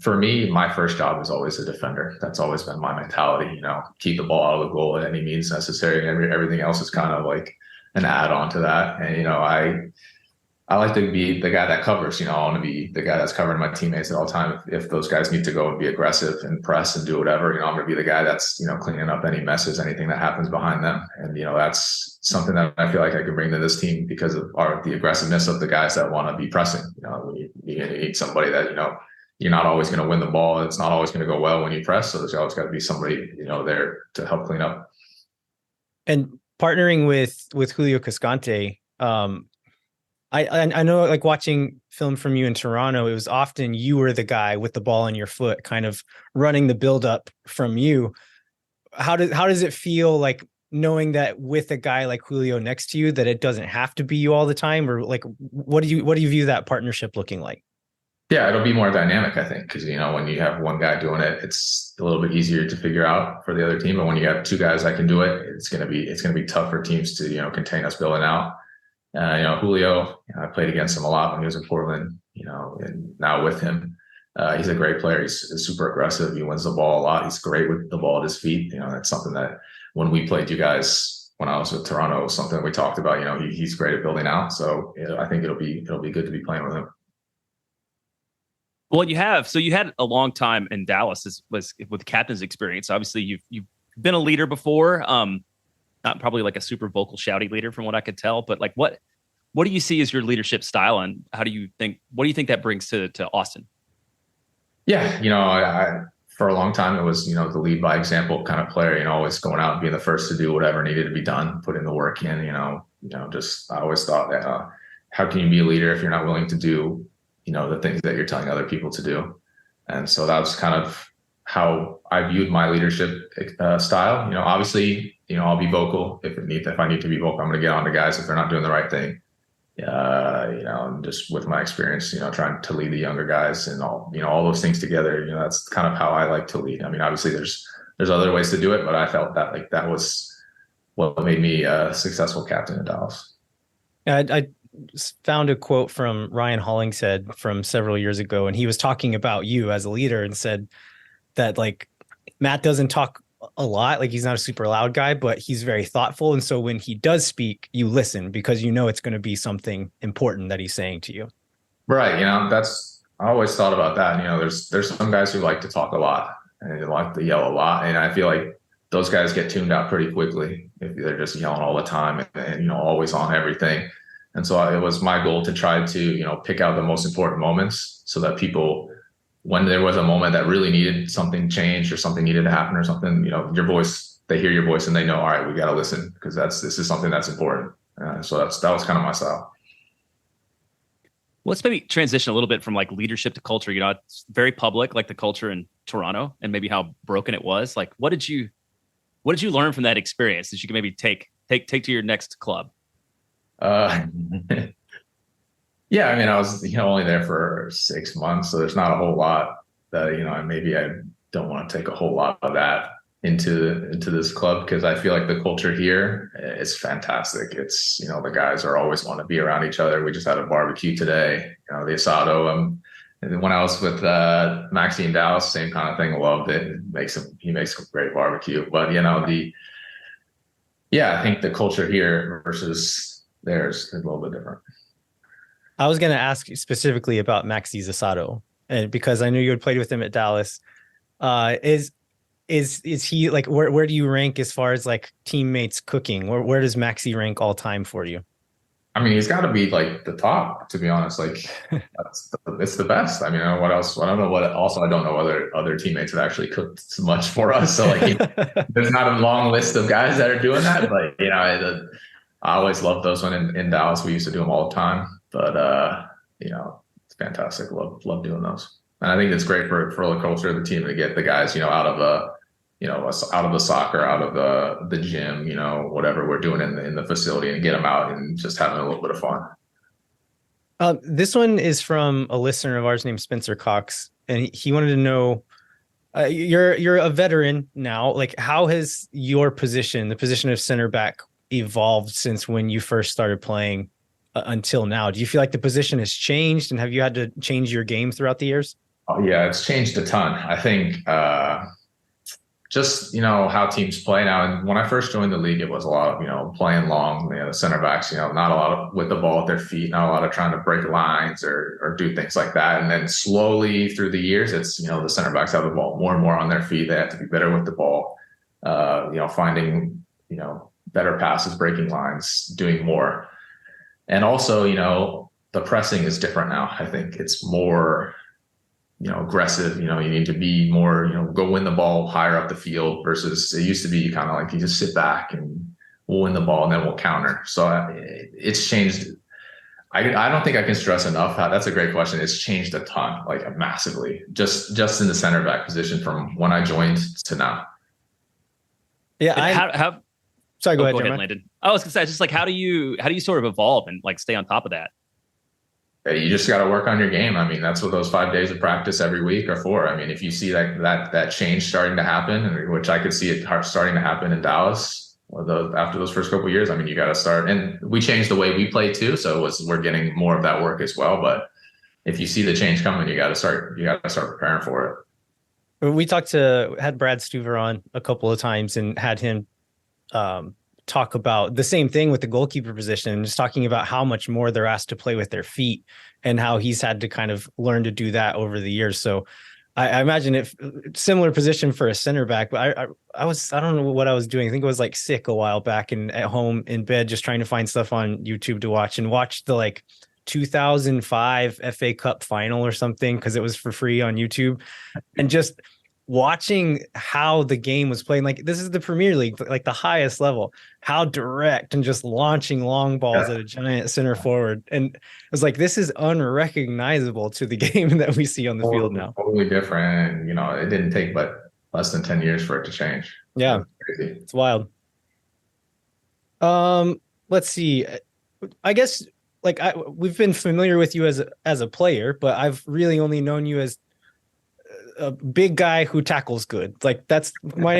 For me, my first job is always a defender. That's always been my mentality, keep the ball out of the goal at any means necessary. And everything else is kind of like an add-on to that. And, I like to be the guy that covers, I want to be the guy that's covering my teammates at all time. If those guys need to go and be aggressive and press and do whatever, I'm going to be the guy that's, cleaning up any messes, anything that happens behind them. And, that's something that I feel like I can bring to this team because of the aggressiveness of the guys that want to be pressing. You need somebody that, you're not always going to win the ball. It's not always going to go well when you press. So there's always got to be somebody, there to help clean up. And partnering with Julio Cascante, I know, watching film from you in Toronto, it was often you were the guy with the ball on your foot, kind of running the buildup from you. How does it feel knowing that with a guy like Julio next to you, that it doesn't have to be you all the time? Or what do you view that partnership looking like? Yeah, it'll be more dynamic, I think, because when you have one guy doing it, it's a little bit easier to figure out for the other team. But when you have two guys that can do it, it's gonna be tough for teams to contain us building out. Julio, I played against him a lot when he was in Portland, and now with him, he's a great player. He's super aggressive. He wins the ball a lot. He's great with the ball at his feet. That's something that when we played you guys, when I was with Toronto, was something we talked about. He's great at building out. So I think it'll be good to be playing with him. Well, you had a long time in Dallas was with captain's experience. Obviously, you've been a leader before. Not probably a super vocal, shouty leader from what I could tell, but what do you see as your leadership style, and what do you think that brings to Austin? Yeah, I for a long time it was the lead by example kind of player. Always going out and being the first to do whatever needed to be done, putting the work in. Just I always thought that how can you be a leader if you're not willing to do the things that you're telling other people to do? And so that was kind of how I viewed my leadership style. Obviously, I'll be vocal if I need to be vocal. I'm going to get on to guys if they're not doing the right thing. Just with my experience, trying to lead the younger guys and all those things together. That's kind of how I like to lead. I mean, obviously there's other ways to do it, but I felt that that was what made me a successful captain in Dallas. I found a quote from Ryan Hollingshead from several years ago, and he was talking about you as a leader and said that like Matt doesn't talk a lot, like he's not a super loud guy, but he's very thoughtful. And so when he does speak, you listen because you know it's going to be something important that he's saying to you. Right. I always thought about that. There's some guys who like to talk a lot and they like to yell a lot. And I feel like those guys get tuned out pretty quickly if they're just yelling all the time and always on everything. And so it was my goal to try to, pick out the most important moments so that people, when there was a moment that really needed something changed or something needed to happen or something, your voice, they hear your voice and they know, all right, we got to listen because this is something that's important. So that was kind of my style. Let's maybe transition a little bit from like leadership to culture. It's very public, like the culture in Toronto and maybe how broken it was. Like, what did you learn from that experience that you can maybe take to your next club? Yeah, I was, only there for 6 months, so there's not a whole lot that, maybe I don't want to take a whole lot of that into this club because I feel like the culture here is fantastic. It's, the guys are always want to be around each other. We just had a barbecue today, the asado. And when I was with Maxie in Dallas, same kind of thing. Loved it. He makes a great barbecue. But I think the culture here versus theirs is a little bit different. I was going to ask specifically about Maxie's asado, and because I knew you had played with him at Dallas. Is he like where do you rank as far as like teammates cooking? Where does Maxie rank all time for you? He's got to be like the top, to be honest. Like it's the best. What else? I don't know what. Also, I don't know other teammates that actually cooked so much for us. So like, there's not a long list of guys that are doing that. But I always loved those one in Dallas. We used to do them all the time. But it's fantastic. Love doing those. And I think it's great for the culture of the team to get the guys, out of the soccer, out of the gym, whatever we're doing in the facility, and get them out and just having a little bit of fun. This one is from a listener of ours named Spencer Cox, and he wanted to know, you're a veteran now. Like, how has your position, the position of center back, evolved since when you first started playing until now? Do you feel like the position has changed, and have you had to change your game throughout the years? Oh, yeah, it's changed a ton. I think just how teams play now. And when I first joined the league, it was a lot of playing long. The center backs, not a lot of with the ball at their feet, not a lot of trying to break lines or do things like that. And then slowly through the years, it's the center backs have the ball more and more on their feet. They have to be better with the ball. Finding better passes, breaking lines, doing more. And also, the pressing is different now. I think it's more, aggressive. You need to be more, go win the ball higher up the field versus it used to be kind of like you just sit back and we'll win the ball and then we'll counter. So it's changed. I don't think I can stress enough how that's a great question. It's changed a ton, like massively, just in the center back position from when I joined to now. Yeah. Sorry, go ahead, Landon. I was gonna say, just like, how do you sort of evolve and like stay on top of that? You just got to work on your game. That's what those 5 days of practice every week are for. If you see that change starting to happen, which I could see it starting to happen in Dallas after those first couple of years, you got to start. And we changed the way we play too, so we're getting more of that work as well. But if you see the change coming, you got to start preparing for it. We had Brad Stuver on a couple of times and had him talk about the same thing with the goalkeeper position, just talking about how much more they're asked to play with their feet and how he's had to kind of learn to do that over the years. So I imagine if similar position for a center back, but I don't know what I was doing. I think I was like sick a while back and at home in bed, just trying to find stuff on YouTube to watch the like 2005 FA Cup final or something, because it was for free on YouTube, and just watching how the game was playing. Like, this is the Premier League, like the highest level, how direct and just launching long balls at a giant center forward. And it was like, this is unrecognizable to the game that we see on the field now. Totally different. And, it didn't take but less than 10 years for it to change. Yeah. It's wild. Let's see. I guess we've been familiar with you as a player, but I've really only known you as a big guy who tackles good. Like, that's the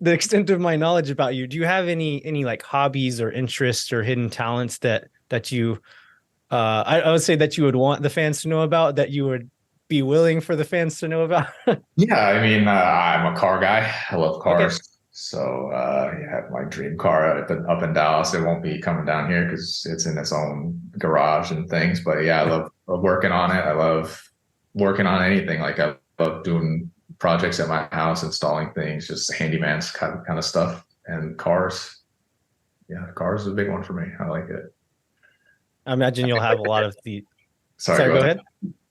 extent of my knowledge about you. Do you have any like hobbies or interests or hidden talents that you I would say that you would want the fans to know about, that you would be willing for the fans to know about. Yeah, I mean, I'm a car guy. I love cars. Okay. So yeah, my dream car up in Dallas. It won't be coming down here because it's in its own garage and things. But yeah, love working on it. I love working on anything. Like I love doing projects at my house, installing things, just handyman's kind of stuff. And cars. Yeah, cars is a big one for me. I like it. I imagine you'll have a lot of the. Sorry, Go ahead.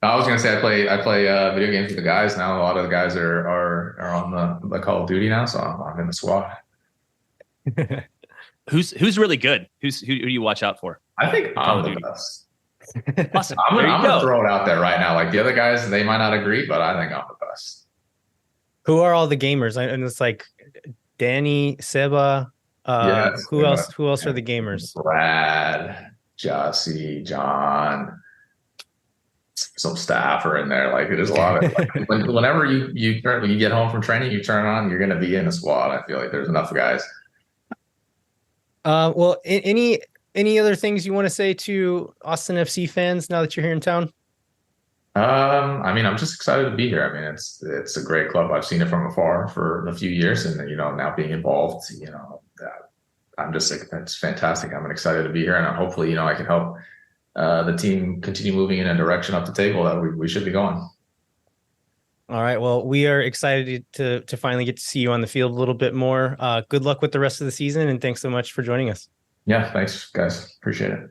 I was gonna say I play video games with the guys now. A lot of the guys are on the Call of Duty now, so I'm in the squad. Who's really good? Who do you watch out for? I think Call I'm of the Duty. best. Awesome. I'm There you gonna go. throw it out there right now. Like the other guys, they might not agree, but I think I'm the best. Who are all the gamers? And it's like Danny, Seba. Yes, Who else? Who else are the gamers? Brad, Jesse, John, some staff are in there. Like there's a lot of like, whenever when you get home from training, you turn on, you're gonna be in a squad. I feel like there's enough guys. Well, any other things you want to say to Austin FC fans now that you're here in town? I mean, I'm just excited to be here. I mean, it's a great club. I've seen it from afar for a few years, and now being involved, I'm just like, it's fantastic. I'm excited to be here, and hopefully, I can help the team continue moving in a direction up the table that we should be going. All right. Well, we are excited to finally get to see you on the field a little bit more. Good luck with the rest of the season, and thanks so much for joining us. Yeah, thanks, guys. Appreciate it.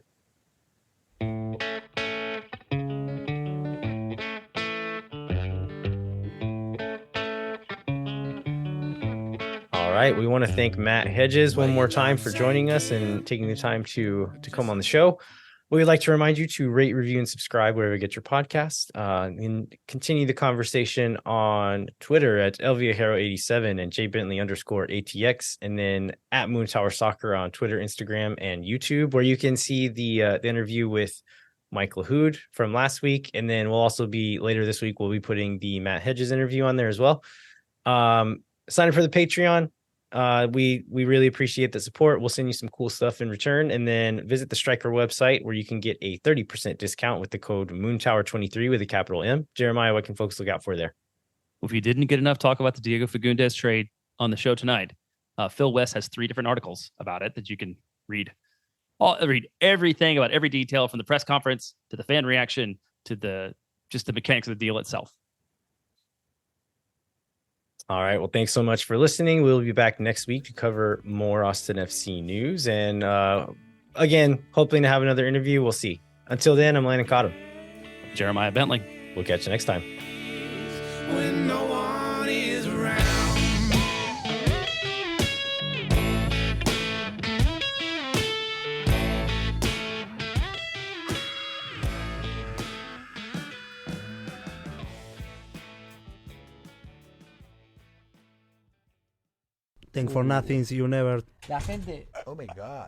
All right. We want to thank Matt Hedges one more time for joining us and taking the time to come on the show. We would like to remind you to rate, review, and subscribe wherever you get your podcast. And continue the conversation on Twitter at LViajero87 and JBentley_ATX, and then at Moon Tower Soccer on Twitter, Instagram, and YouTube, where you can see the interview with Mike LaHood from last week. And then we'll also be later this week, we'll be putting the Matt Hedges interview on there as well. Sign up for the Patreon. We really appreciate the support. We'll send you some cool stuff in return, and then visit the Striker website where you can get a 30% discount with the code MoonTower23 with a capital M. Jeremiah, what can folks look out for there? Well, if you didn't get enough talk about the Diego Fagundez trade on the show tonight, Phil West has 3 different articles about it that you can read. Read everything about every detail, from the press conference to the fan reaction to the mechanics of the deal itself. All right. Well, thanks so much for listening. We'll be back next week to cover more Austin FC news. And again, hoping to have another interview. We'll see. Until then, I'm Landon Cottom. Jeremiah Bentley. We'll catch you next time. When no one is around. Think for nothing, you never. La gente, oh my God.